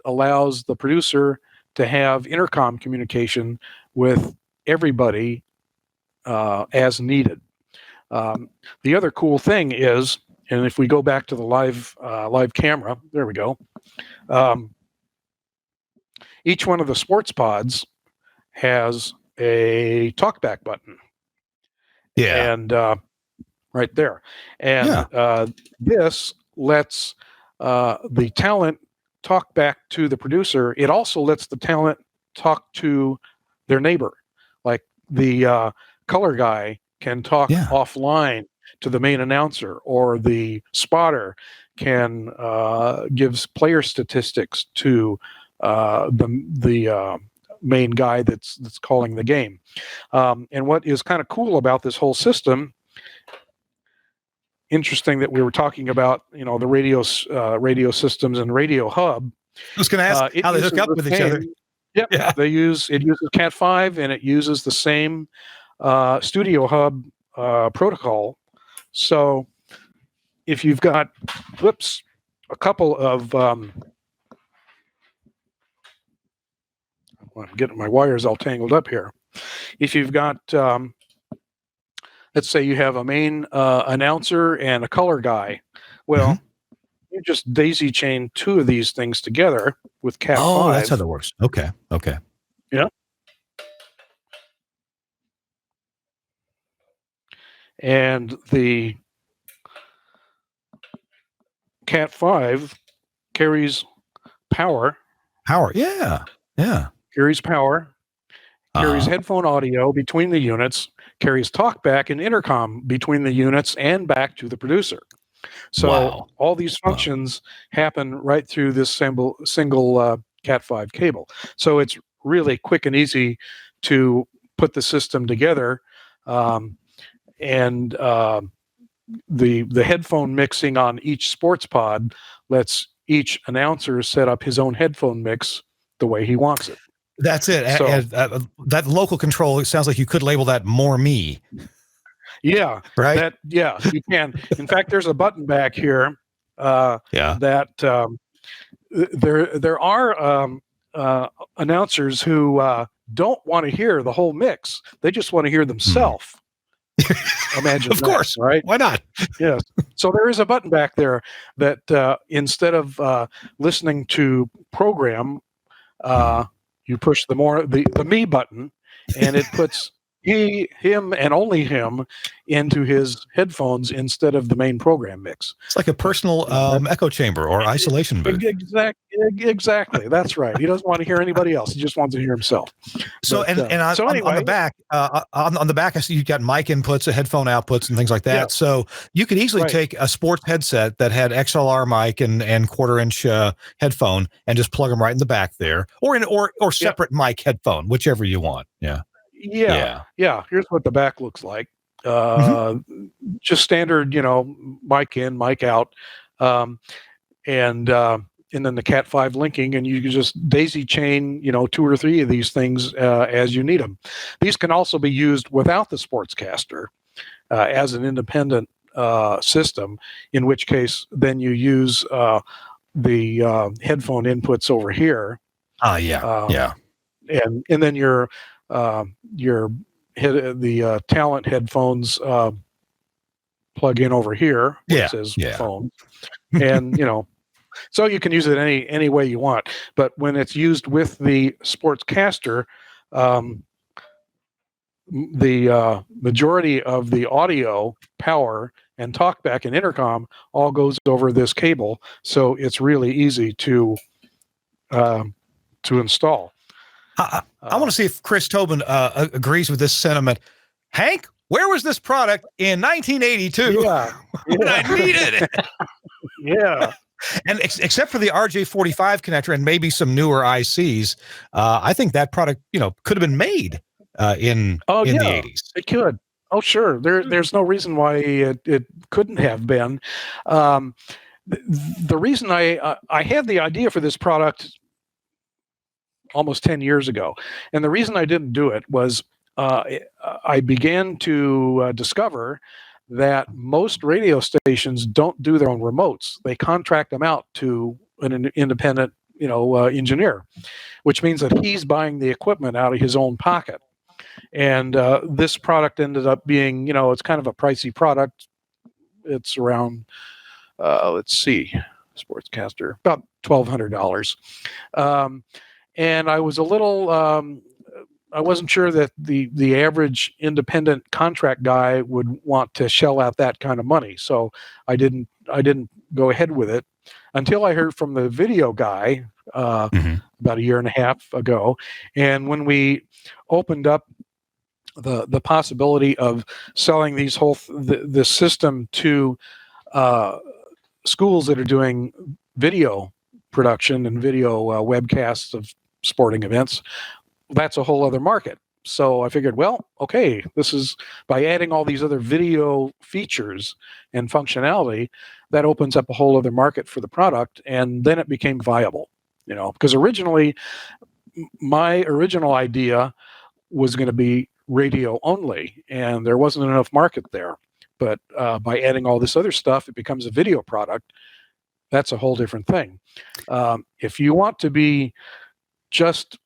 allows the producer to have intercom communication with everybody as needed. The other cool thing is, and if we go back to the live camera, there we go. Each one of the sports pods has a talkback button. Yeah. And right there. And this lets the talent talk back to the producer. It also lets the talent talk to their neighbor. Like the color guy can talk offline to the main announcer, or the spotter can gives player statistics to the main guy that's calling the game. And what is kind of cool about this whole system, interesting that we were talking about, the radio systems and radio hub. I was going to ask how they hook up with each other. Yep. Yeah. It uses Cat5, and it uses the same studio hub protocol. So if you've got, a couple of, I'm getting my wires all tangled up here. If you've got, let's say you have a main announcer and a color guy. Well, you just daisy chain two of these things together with Cat5. Oh, that's how that works. Okay. Yeah. And the Cat5 carries power. Yeah. Carries power. Carries headphone audio between the units. Carries talkback and intercom between the units and back to the producer. So all these functions happen right through this single Cat5 cable. So it's really quick and easy to put the system together. And the headphone mixing on each sports pod lets each announcer set up his own headphone mix the way he wants it. That's it. So, that local control, it sounds like you could label that more me. Yeah. Right. You can. In fact, there's a button back here. That there are announcers who don't want to hear the whole mix. They just want to hear themselves. Imagine of course, right? Why not? Yes. So there is a button back there that instead of listening to program, you push the me button, and it puts him and only him into his headphones instead of the main program mix. It's like a personal echo chamber or isolation booth. Exactly. That's right. He doesn't want to hear anybody else. He just wants to hear himself. So anyway, on the back, on the back, I see you've got mic inputs, headphone outputs, and things like that. Yeah. So you could easily take a sports headset that had XLR mic and quarter-inch headphone and just plug them right in the back there, or separate mic headphone, whichever you want. Yeah. Here's what the back looks like. Just standard, mic in, mic out, and then the Cat5 linking, and you can just daisy chain, 2 or 3 of these things as you need them. These can also be used without the sportscaster as an independent system, in which case then you use the headphone inputs over here. And then your the talent headphones plug in over here where it says phone, and so you can use it any way you want. But when it's used with the sportscaster, the majority of the audio, power, and talkback and intercom all goes over this cable, so it's really easy to install. I want to see if Chris Tobin agrees with this sentiment. Hank, Where was this product in 1982 when I needed it? Yeah. And except for the RJ45 connector and maybe some newer ICs, I think that product, could have been made in the 80s. It could. Oh, sure. There's no reason why it couldn't have been. The reason I had the idea for this product almost 10 years ago, and the reason I didn't do it was I began to discover that most radio stations don't do their own remotes. They contract them out to an independent, engineer, which means that he's buying the equipment out of his own pocket. And this product ended up being, it's kind of a pricey product. It's around, sportscaster, about $1,200. And I was a little, I wasn't sure that the average independent contract guy would want to shell out that kind of money. So I didn't go ahead with it until I heard from the video guy about a year and a half ago. And when we opened up the possibility of selling these this system to schools that are doing video production and video webcasts of sporting events, that's a whole other market. So I figured, well, okay, this is by adding all these other video features and functionality, that opens up a whole other market for the product. And then it became viable, because originally my original idea was going to be radio only, and there wasn't enough market there. But by adding all this other stuff, it becomes a video product. That's a whole different thing. If you want to be just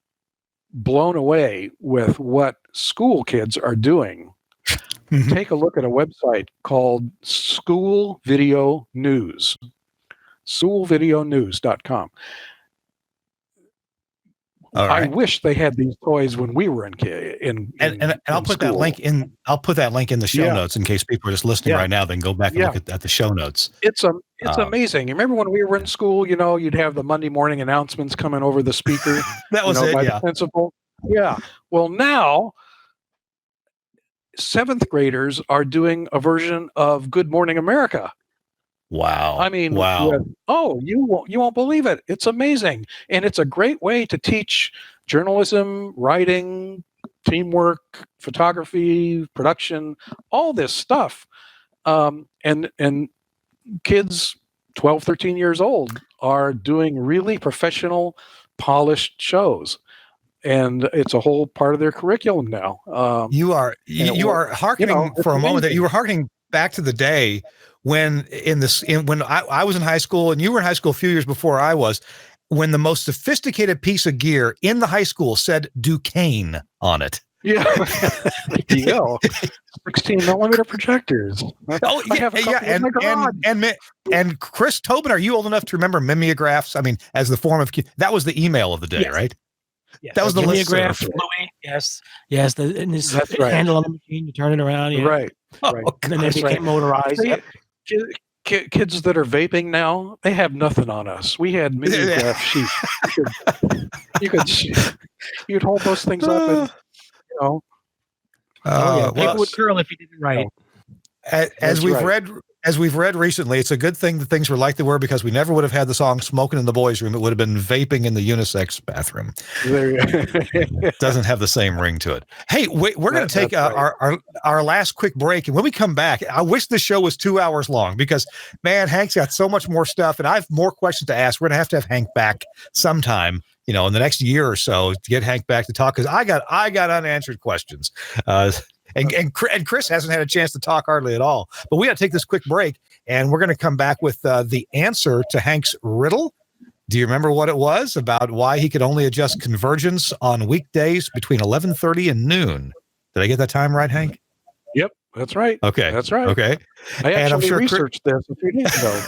blown away with what school kids are doing, take a look at a website called School Video News, schoolvideonews.com. Right. I wish they had these toys when we were in I'll put school. that link in. I'll put that link in the show notes in case people are just listening right now. Then go back and look at the show notes. It's amazing. You remember when we were in school? You'd have the Monday morning announcements coming over the speaker. That was it. By the principal. Yeah. Well, now 7th graders are doing a version of Good Morning America. Wow. I mean, wow. You won't believe it. It's amazing. And it's a great way to teach journalism, writing, teamwork, photography, production, all this stuff. And kids 12, 13 years old are doing really professional, polished shows. And it's a whole part of their curriculum now. You are hearkening for a moment that you were hearkening back to the day when when I was in high school and you were in high school a few years before I was, when the most sophisticated piece of gear in the high school said Duquesne on it. Yeah. 16 millimeter projectors. Oh, yeah. And Chris Tobin, are you old enough to remember mimeographs? I mean, as the form of, that was the email of the day, right? Yes, that was the mimeograph. Yes. That's right. Handle on the machine, you turn it around. Yeah. Right. Right. And then they became motorized. Kids that are vaping now, they have nothing on us. We had mimeograph sheets. You'd hold those things up and, People would curl if you did it right. As we've read recently, it's a good thing that things were like they were, because we never would have had the song "Smoking in the Boys' Room." It would have been vaping in the unisex bathroom. Doesn't have the same ring to it. Hey, we're going to take our last quick break, and when we come back, I wish this show was 2 hours long, because man, Hank's got so much more stuff, and I have more questions to ask. We're going to have Hank back sometime, in the next year or so, to get Hank back to talk, because I got unanswered questions. And Chris hasn't had a chance to talk hardly at all. But we got to take this quick break, and we're going to come back with the answer to Hank's riddle. Do you remember what it was about why he could only adjust convergence on weekdays between 11:30 and noon? Did I get that time right, Hank? Yep, that's right. Okay, that's right. Okay, I actually researched this a few days ago.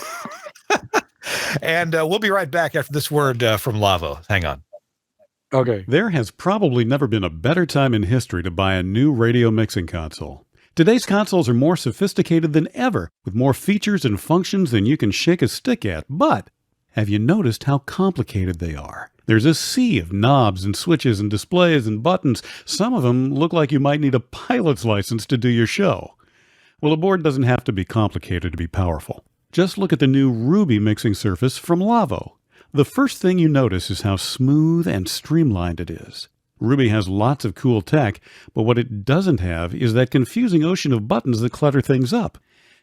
And we'll be right back after this word from Lavo. Hang on. Okay. There has probably never been a better time in history to buy a new radio mixing console. Today's consoles are more sophisticated than ever, with more features and functions than you can shake a stick at. But have you noticed how complicated they are? There's a sea of knobs and switches and displays and buttons. Some of them look like you might need a pilot's license to do your show. Well, a board doesn't have to be complicated to be powerful. Just look at the new Ruby mixing surface from Lavo. The first thing you notice is how smooth and streamlined it is. Ruby has lots of cool tech, but what it doesn't have is that confusing ocean of buttons that clutter things up.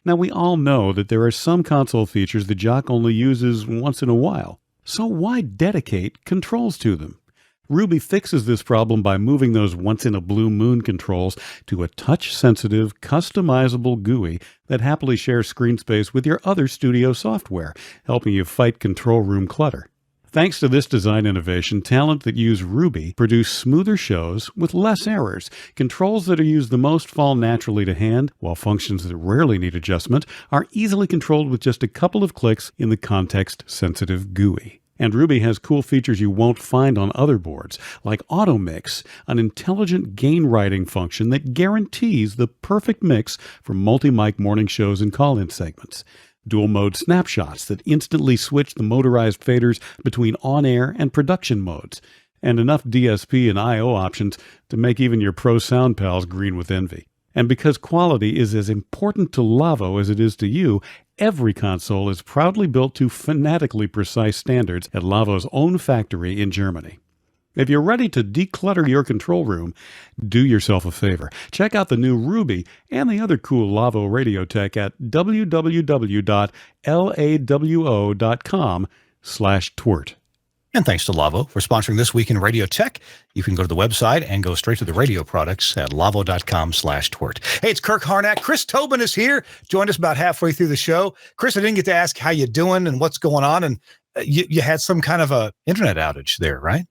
Now, we all know that there are some console features the jock only uses once in a while. So why dedicate controls to them? Ruby fixes this problem by moving those once-in-a-blue-moon controls to a touch-sensitive, customizable GUI that happily shares screen space with your other studio software, helping you fight control room clutter. Thanks to this design innovation, talent that use Ruby produce smoother shows with less errors. Controls that are used the most fall naturally to hand, while functions that rarely need adjustment are easily controlled with just a couple of clicks in the context-sensitive GUI. And Ruby has cool features you won't find on other boards, like Auto Mix, an intelligent gain writing function that guarantees the perfect mix for multi-mic morning shows and call-in segments. Dual mode snapshots that instantly switch the motorized faders between on-air and production modes, and enough DSP and I/O options to make even your pro sound pals green with envy. And because quality is as important to Lavo as it is to you, every console is proudly built to fanatically precise standards at Lavo's own factory in Germany. If you're ready to declutter your control room, do yourself a favor. Check out the new Ruby and the other cool Lavo radio tech at www.lawo.com/TWiRT. And thanks to Lavo for sponsoring This Week in Radio Tech. You can go to the website and go straight to the radio products at lavo.com/TWiRT. Hey, it's Kirk Harnack. Chris Tobin is here. Joined us about halfway through the show. Chris, I didn't get to ask how you doing and what's going on. And you had some kind of a internet outage there, right?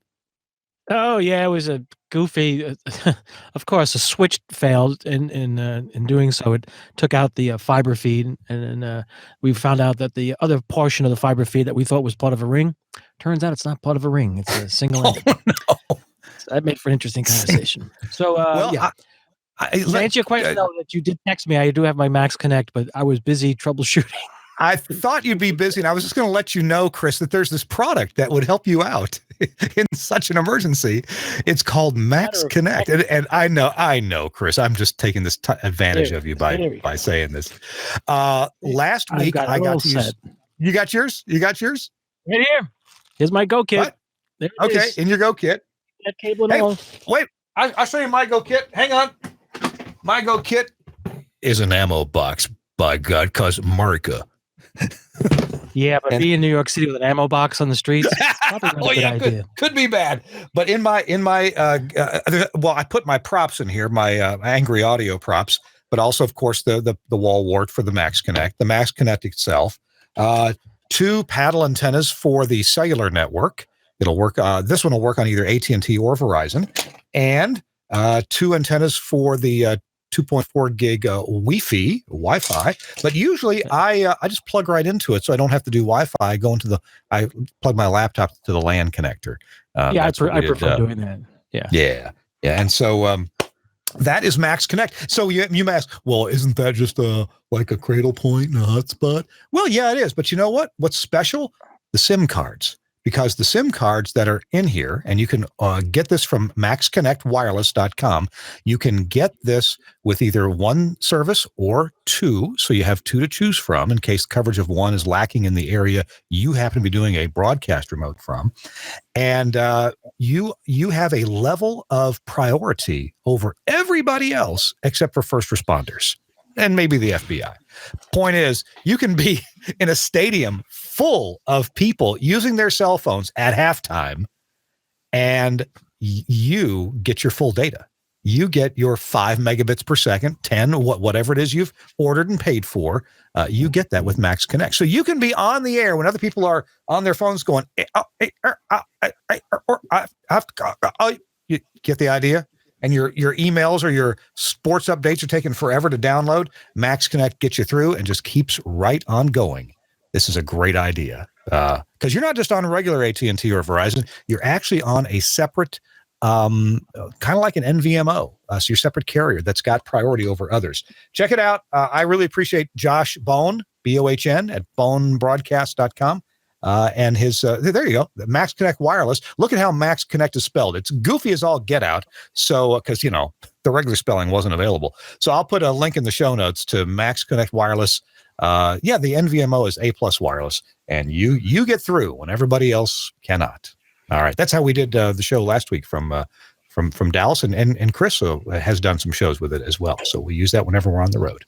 Oh yeah, it was a goofy. Of course, a switch failed. In doing so, it took out the fiber feed, and then we found out that the other portion of the fiber feed that we thought was part of a ring, turns out it's not part of a ring. It's a single end. Oh, no. So that made for an interesting conversation. So yeah. To answer your question, though, that you did text me, I do have my Max Connect, but I was busy troubleshooting. I thought you'd be busy, and I was just going to let you know, Chris, that there's this product that would help you out in such an emergency. It's called Max Connect, and I know, Chris. I'm just taking this advantage of you by saying this. Last week, I got to use. You got yours? You got yours? Right here. Here's my Go Kit. Okay, in your Go Kit. That cable and all. Wait, I'll show you my Go Kit. Hang on. My Go Kit is an ammo box. By God, because America. Yeah, but being in New York City with an ammo box on the streets, probably not a good idea. Could be bad. But in my well, I put my props in here, my Angry Audio props, but also, of course, the wall wart for the Max Connect, the Max Connect itself, 2 paddle antennas for the cellular network. It'll work. This one will work on either AT&T or Verizon, and 2 antennas for the 2.4 gig Wi-Fi, but usually I just plug right into it, so I don't have to do Wi-Fi. I plug my laptop to the LAN connector. Yeah, I prefer doing that. Yeah. And so that is Max Connect. So you may ask, well, isn't that just like a cradle point and a hotspot? Well, yeah, it is. But you know what? What's special? The SIM cards. Because the SIM cards that are in here, and you can get this from maxconnectwireless.com, you can get this with either 1 service or 2, so you have 2 to choose from in case coverage of 1 is lacking in the area you happen to be doing a broadcast remote from. And you have a level of priority over everybody else except for first responders and maybe the FBI. Point is, you can be in a stadium full of people using their cell phones at halftime, and you get your full data. You get your 5 megabits per second, 10, whatever it is you've ordered and paid for. You get that with Max Connect. So you can be on the air when other people are on their phones going, you get the idea? And your emails or your sports updates are taking forever to download. Max Connect gets you through and just keeps right on going. This is a great idea because you're not just on regular AT&T or Verizon. You're actually on a separate, kind of like an NVMO. So your separate carrier that's got priority over others. Check it out. I really appreciate Josh Bohn, Bohn, at bonebroadcast.com. And his, there you go, Max Connect Wireless. Look at how Max Connect is spelled. It's goofy as all get out. So, because, the regular spelling wasn't available. So I'll put a link in the show notes to Max Connect Wireless. The NVMO is A+ wireless, and you get through when everybody else cannot. All right. That's how we did the show last week from Dallas, and Chris has done some shows with it as well. So we use that whenever we're on the road.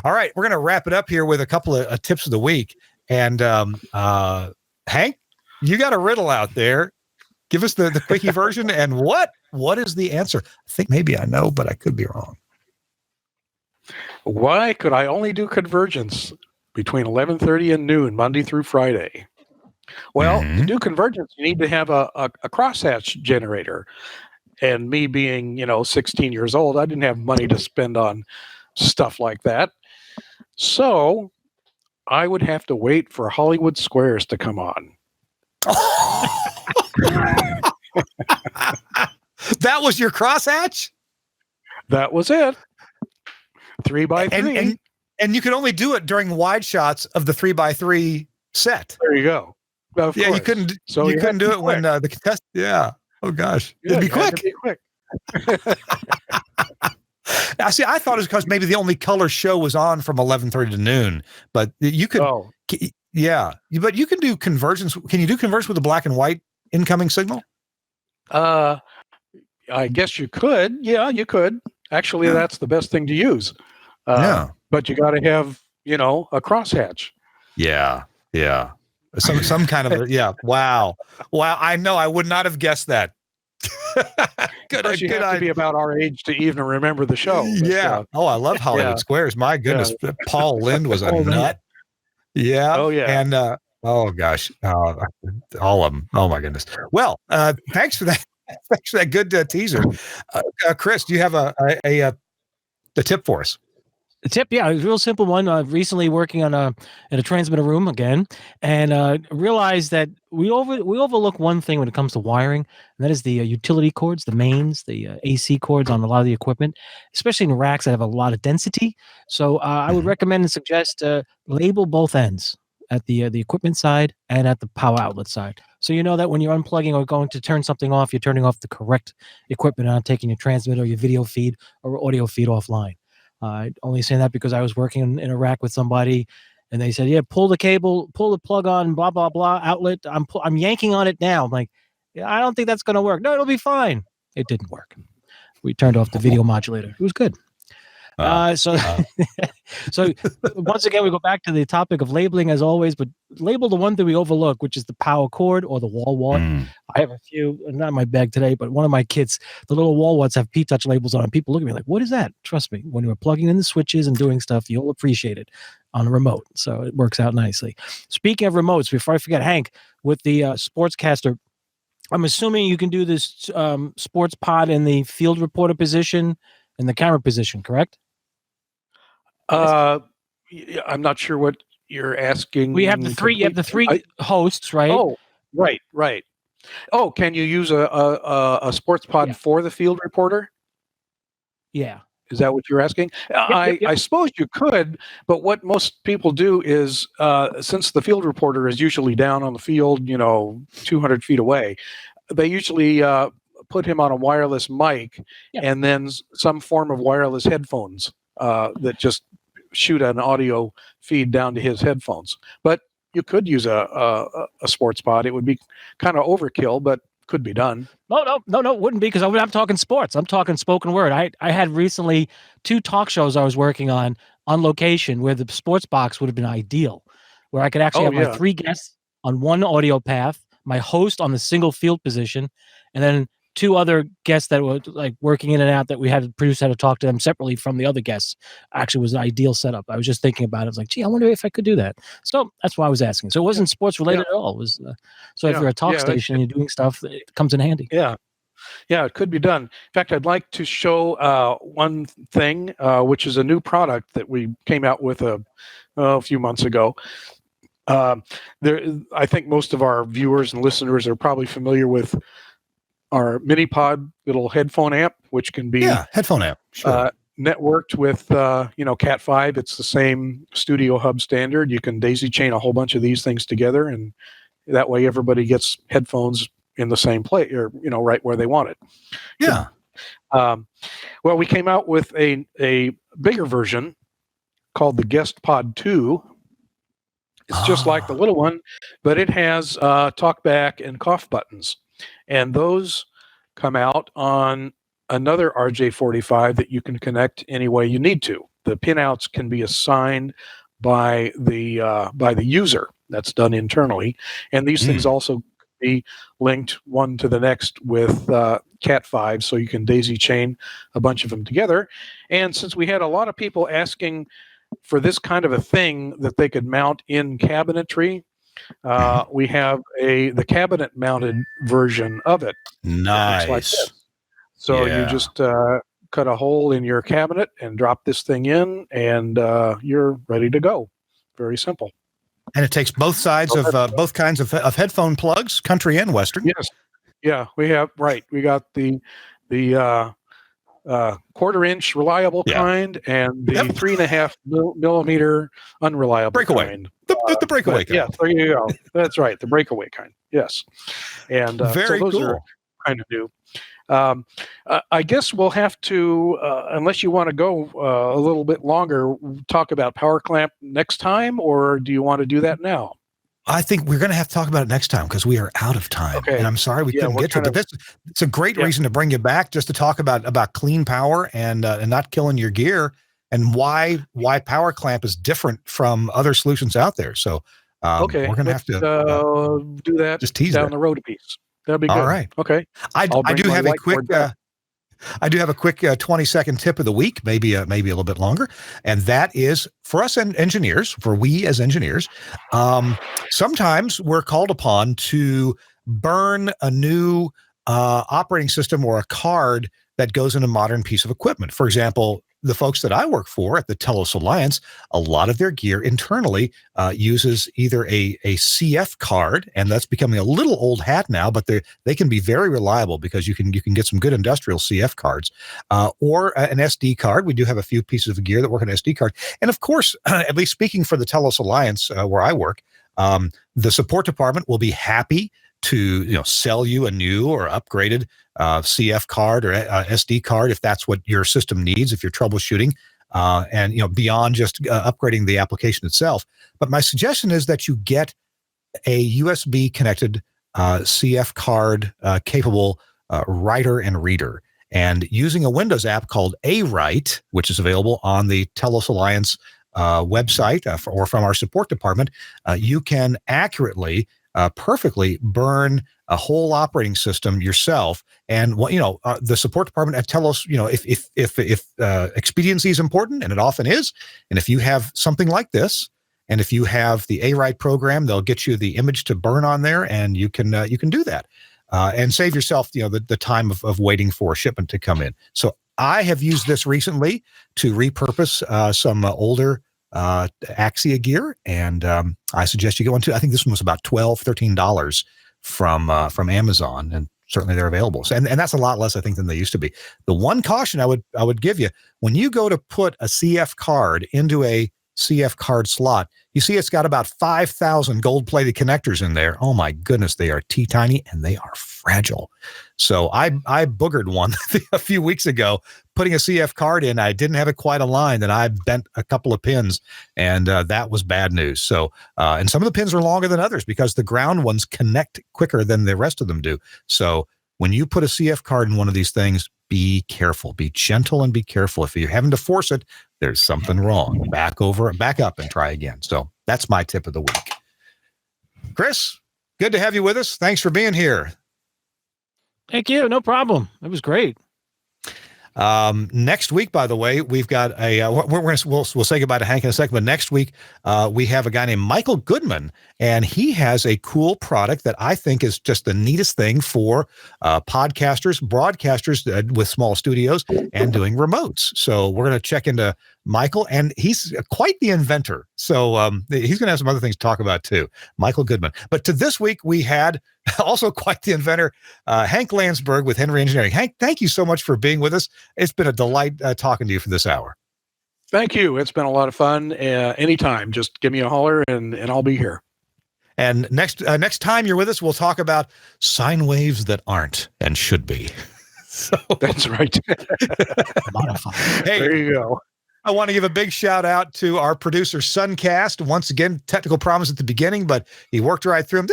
All right. We're going to wrap it up here with a couple of tips of the week. And Hank, you got a riddle out there. Give us the quickie version. And what is the answer? I think maybe I know, but I could be wrong. Why could I only do convergence between 11:30 and noon, Monday through Friday? Well, to do convergence, you need to have a crosshatch generator. And me being, 16 years old, I didn't have money to spend on stuff like that. So I would have to wait for Hollywood Squares to come on. That was your crosshatch? That was it. 3x3. And you could only do it during wide shots of the 3x3 set. There you go. Of course. You couldn't. So you couldn't do it when the contestant. Yeah. Oh gosh. Yeah, It'd be quick. Be quick. I see. I thought it was because maybe the only color show was on from 11:30 to noon, but you could. Oh. Yeah, but you can do convergence. Can you do convergence with a black and white incoming signal? I guess you could. Yeah, you could. Actually, that's the best thing to use. But you got to have, a crosshatch. Yeah. Some kind of Wow. I know. I would not have guessed that. Good. You have to be about our age to even remember the show. But, I love Hollywood Squares. My goodness, Paul Lynde was a nut. Yeah. Oh yeah. And oh gosh, all of them. Oh my goodness. Well, thanks for that. Thanks for that good teaser. Chris, do you have a tip for us? The tip, yeah, a real simple one. Recently working in a transmitter room again, and realized that we overlook one thing when it comes to wiring, and that is the utility cords, the mains, the AC cords on a lot of the equipment, especially in racks that have a lot of density. So I would recommend and suggest label both ends at the equipment side and at the power outlet side. So you know that when you're unplugging or going to turn something off, you're turning off the correct equipment and not taking your transmitter, your video feed, or audio feed offline. Only saying that because I was working in a rack with somebody, and they said, "Yeah, pull the cable, pull the plug on, blah blah blah outlet. I'm yanking on it now." I'm like, "Yeah, I don't think that's going to work." "No, it'll be fine." It didn't work. We turned off the video modulator. It was good. So once again, we go back to the topic of labeling as always, but label the one thing we overlook, which is the power cord or the wall wart. I have a few, not in my bag today, but one of my kits, the little wall warts have P-Touch labels on it. People look at me like, what is that? Trust me, when you're plugging in the switches and doing stuff, you'll appreciate it on a remote. So it works out nicely. Speaking of remotes, before I forget, Hank, with the sportscaster, I'm assuming you can do this sports pod in the field reporter position and the camera position, correct? I'm not sure what you're asking. We have the three. You have the three hosts, right? Oh, right. Oh, can you use a sports pod for the field reporter? Yeah. Is that what you're asking? Yep. I suppose you could, but what most people do is, since the field reporter is usually down on the field, 200 feet away, they usually put him on a wireless mic and then some form of wireless headphones that just shoot an audio feed down to his headphones. But you could use a sports pod. It would be kind of overkill, but could be done. No, it wouldn't be, because I'm talking sports. I'm talking spoken word. I had recently 2 talk shows I was working on location where the sports box would have been ideal, where I could actually have my 3 guests on one audio path, my host on the single field position, and then 2 other guests that were like working in and out that we had to produce, had to talk to them separately from the other guests. Actually was an ideal setup. I was just thinking about it. I was like, gee, I wonder if I could do that. So that's why I was asking. So it wasn't sports related at all. It was if you're a talk station and you're doing stuff, it comes in handy. Yeah, it could be done. In fact, I'd like to show one thing, which is a new product that we came out with a few months ago. I think most of our viewers and listeners are probably familiar with our mini pod little headphone amp, which can be headphone amp, sure. Networked with Cat 5. It's the same Studio Hub standard. You can daisy chain a whole bunch of these things together and That way, everybody gets headphones in the same place, or right where they want it. Yeah. Well, we came out with a bigger version called the Guest Pod 2. It's just like the little one, but it has talk back and cough buttons. And those come out on another RJ45 that you can connect any way you need to. The pinouts can be assigned by the user. That's done internally. And these things also be linked one to the next with Cat5, so you can daisy chain a bunch of them together. And since we had a lot of people asking for this kind of a thing that they could mount in cabinetry, we have the cabinet mounted version of it. Nice. It looks like this. So you just cut a hole in your cabinet and drop this thing in, and you're ready to go. Very simple. And it takes both sides of both kinds of headphone plugs, country and western. Yes. Yeah, we have, right. We got the quarter-inch reliable kind and the 3.5 millimeter unreliable breakaway kind. The breakaway kind. Yeah, there you go. That's right, the breakaway kind. Yes. And very so those cool. are kind of new. I guess we'll have to, unless you want to go a little bit longer, talk about Power Clamp next time, or do you want to do that now? I think we're going to have to talk about it next time because we are out of time. Okay. And I'm sorry we couldn't get to it. But it's a great reason to bring you back, just to talk about clean power and not killing your gear, and why Power Clamp is different from other solutions out there. So we're going to have to do that just tease down the road a piece. That'd be good. All right. Okay. I do have a quick 20-second tip of the week, maybe a little bit longer, and that is for us engineers, we as engineers. Sometimes we're called upon to burn a new operating system or a card that goes in a modern piece of equipment. For example, the folks that I work for at the Telos Alliance, a lot of their gear internally uses either a CF card, and that's becoming a little old hat now, but they can be very reliable because you can get some good industrial CF cards, or an SD card. We do have a few pieces of gear that work on SD card, and of course, at least speaking for the Telos Alliance where I work, the support department will be happy to sell you a new or upgraded CF card or SD card if that's what your system needs, if you're troubleshooting, and beyond just upgrading the application itself. But my suggestion is that you get a USB connected CF card capable writer and reader, and using a Windows app called AWrite, which is available on the Telos Alliance website or from our support department, you can accurately, perfectly burn a whole operating system yourself. And the support department at Telos, if expediency is important, and it often is, and if you have something like this, and if you have the AWrite program, they'll get you the image to burn on there, and you can do that and save yourself the time of waiting for a shipment to come in. So I have used this recently to repurpose some older Axia gear, and I suggest you go into. I think this one was about $12-13 from Amazon, and certainly they're available. So, and that's a lot less, I think, than they used to be. The one caution I would give you, when you go to put a CF card into a CF card slot, you see it's got about 5,000 gold-plated connectors in there. Oh my goodness, they are teeny and they are fragile. So I boogered one a few weeks ago, putting a CF card in. I didn't have it quite aligned, and I bent a couple of pins, and that was bad news. So, and some of the pins are longer than others because the ground ones connect quicker than the rest of them do. So when you put a CF card in one of these things, be careful, be gentle, and be careful. If you're having to force it, there's something wrong. Back up and try again. So that's my tip of the week. Chris, good to have you with us. Thanks for being here. Thank you. No problem. It was great. Next week, by the way, we've got we'll say goodbye to Hank in a second, but next week, we have a guy named Michael Goodman, and he has a cool product that I think is just the neatest thing for podcasters, broadcasters with small studios and doing remotes. So we're going to check into Michael, and he's quite the inventor. So he's going to have some other things to talk about too. Michael Goodman. But to this week, we had also quite the inventor, Hank Landsberg with Henry Engineering. Hank, thank you so much for being with us. It's been a delight talking to you for this hour. Thank you. It's been a lot of fun. Anytime, just give me a holler and I'll be here. And next time you're with us, we'll talk about sine waves that aren't and should be. So That's right. Hey, There you go. I want to give a big shout out to our producer, Suncast. Once again, technical problems at the beginning, but he worked right through them.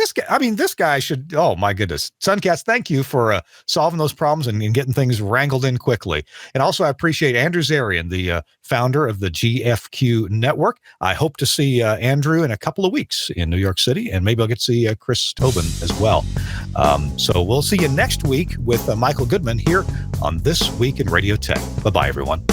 This guy should, oh my goodness. Suncast, thank you for solving those problems and getting things wrangled in quickly. And also, I appreciate Andrew Zarian, the founder of the GFQ network. I hope to see Andrew in a couple of weeks in New York City, and maybe I'll get to see Chris Tobin as well. So we'll see you next week with Michael Goodman here on This Week in Radio Tech. Bye-bye, everyone.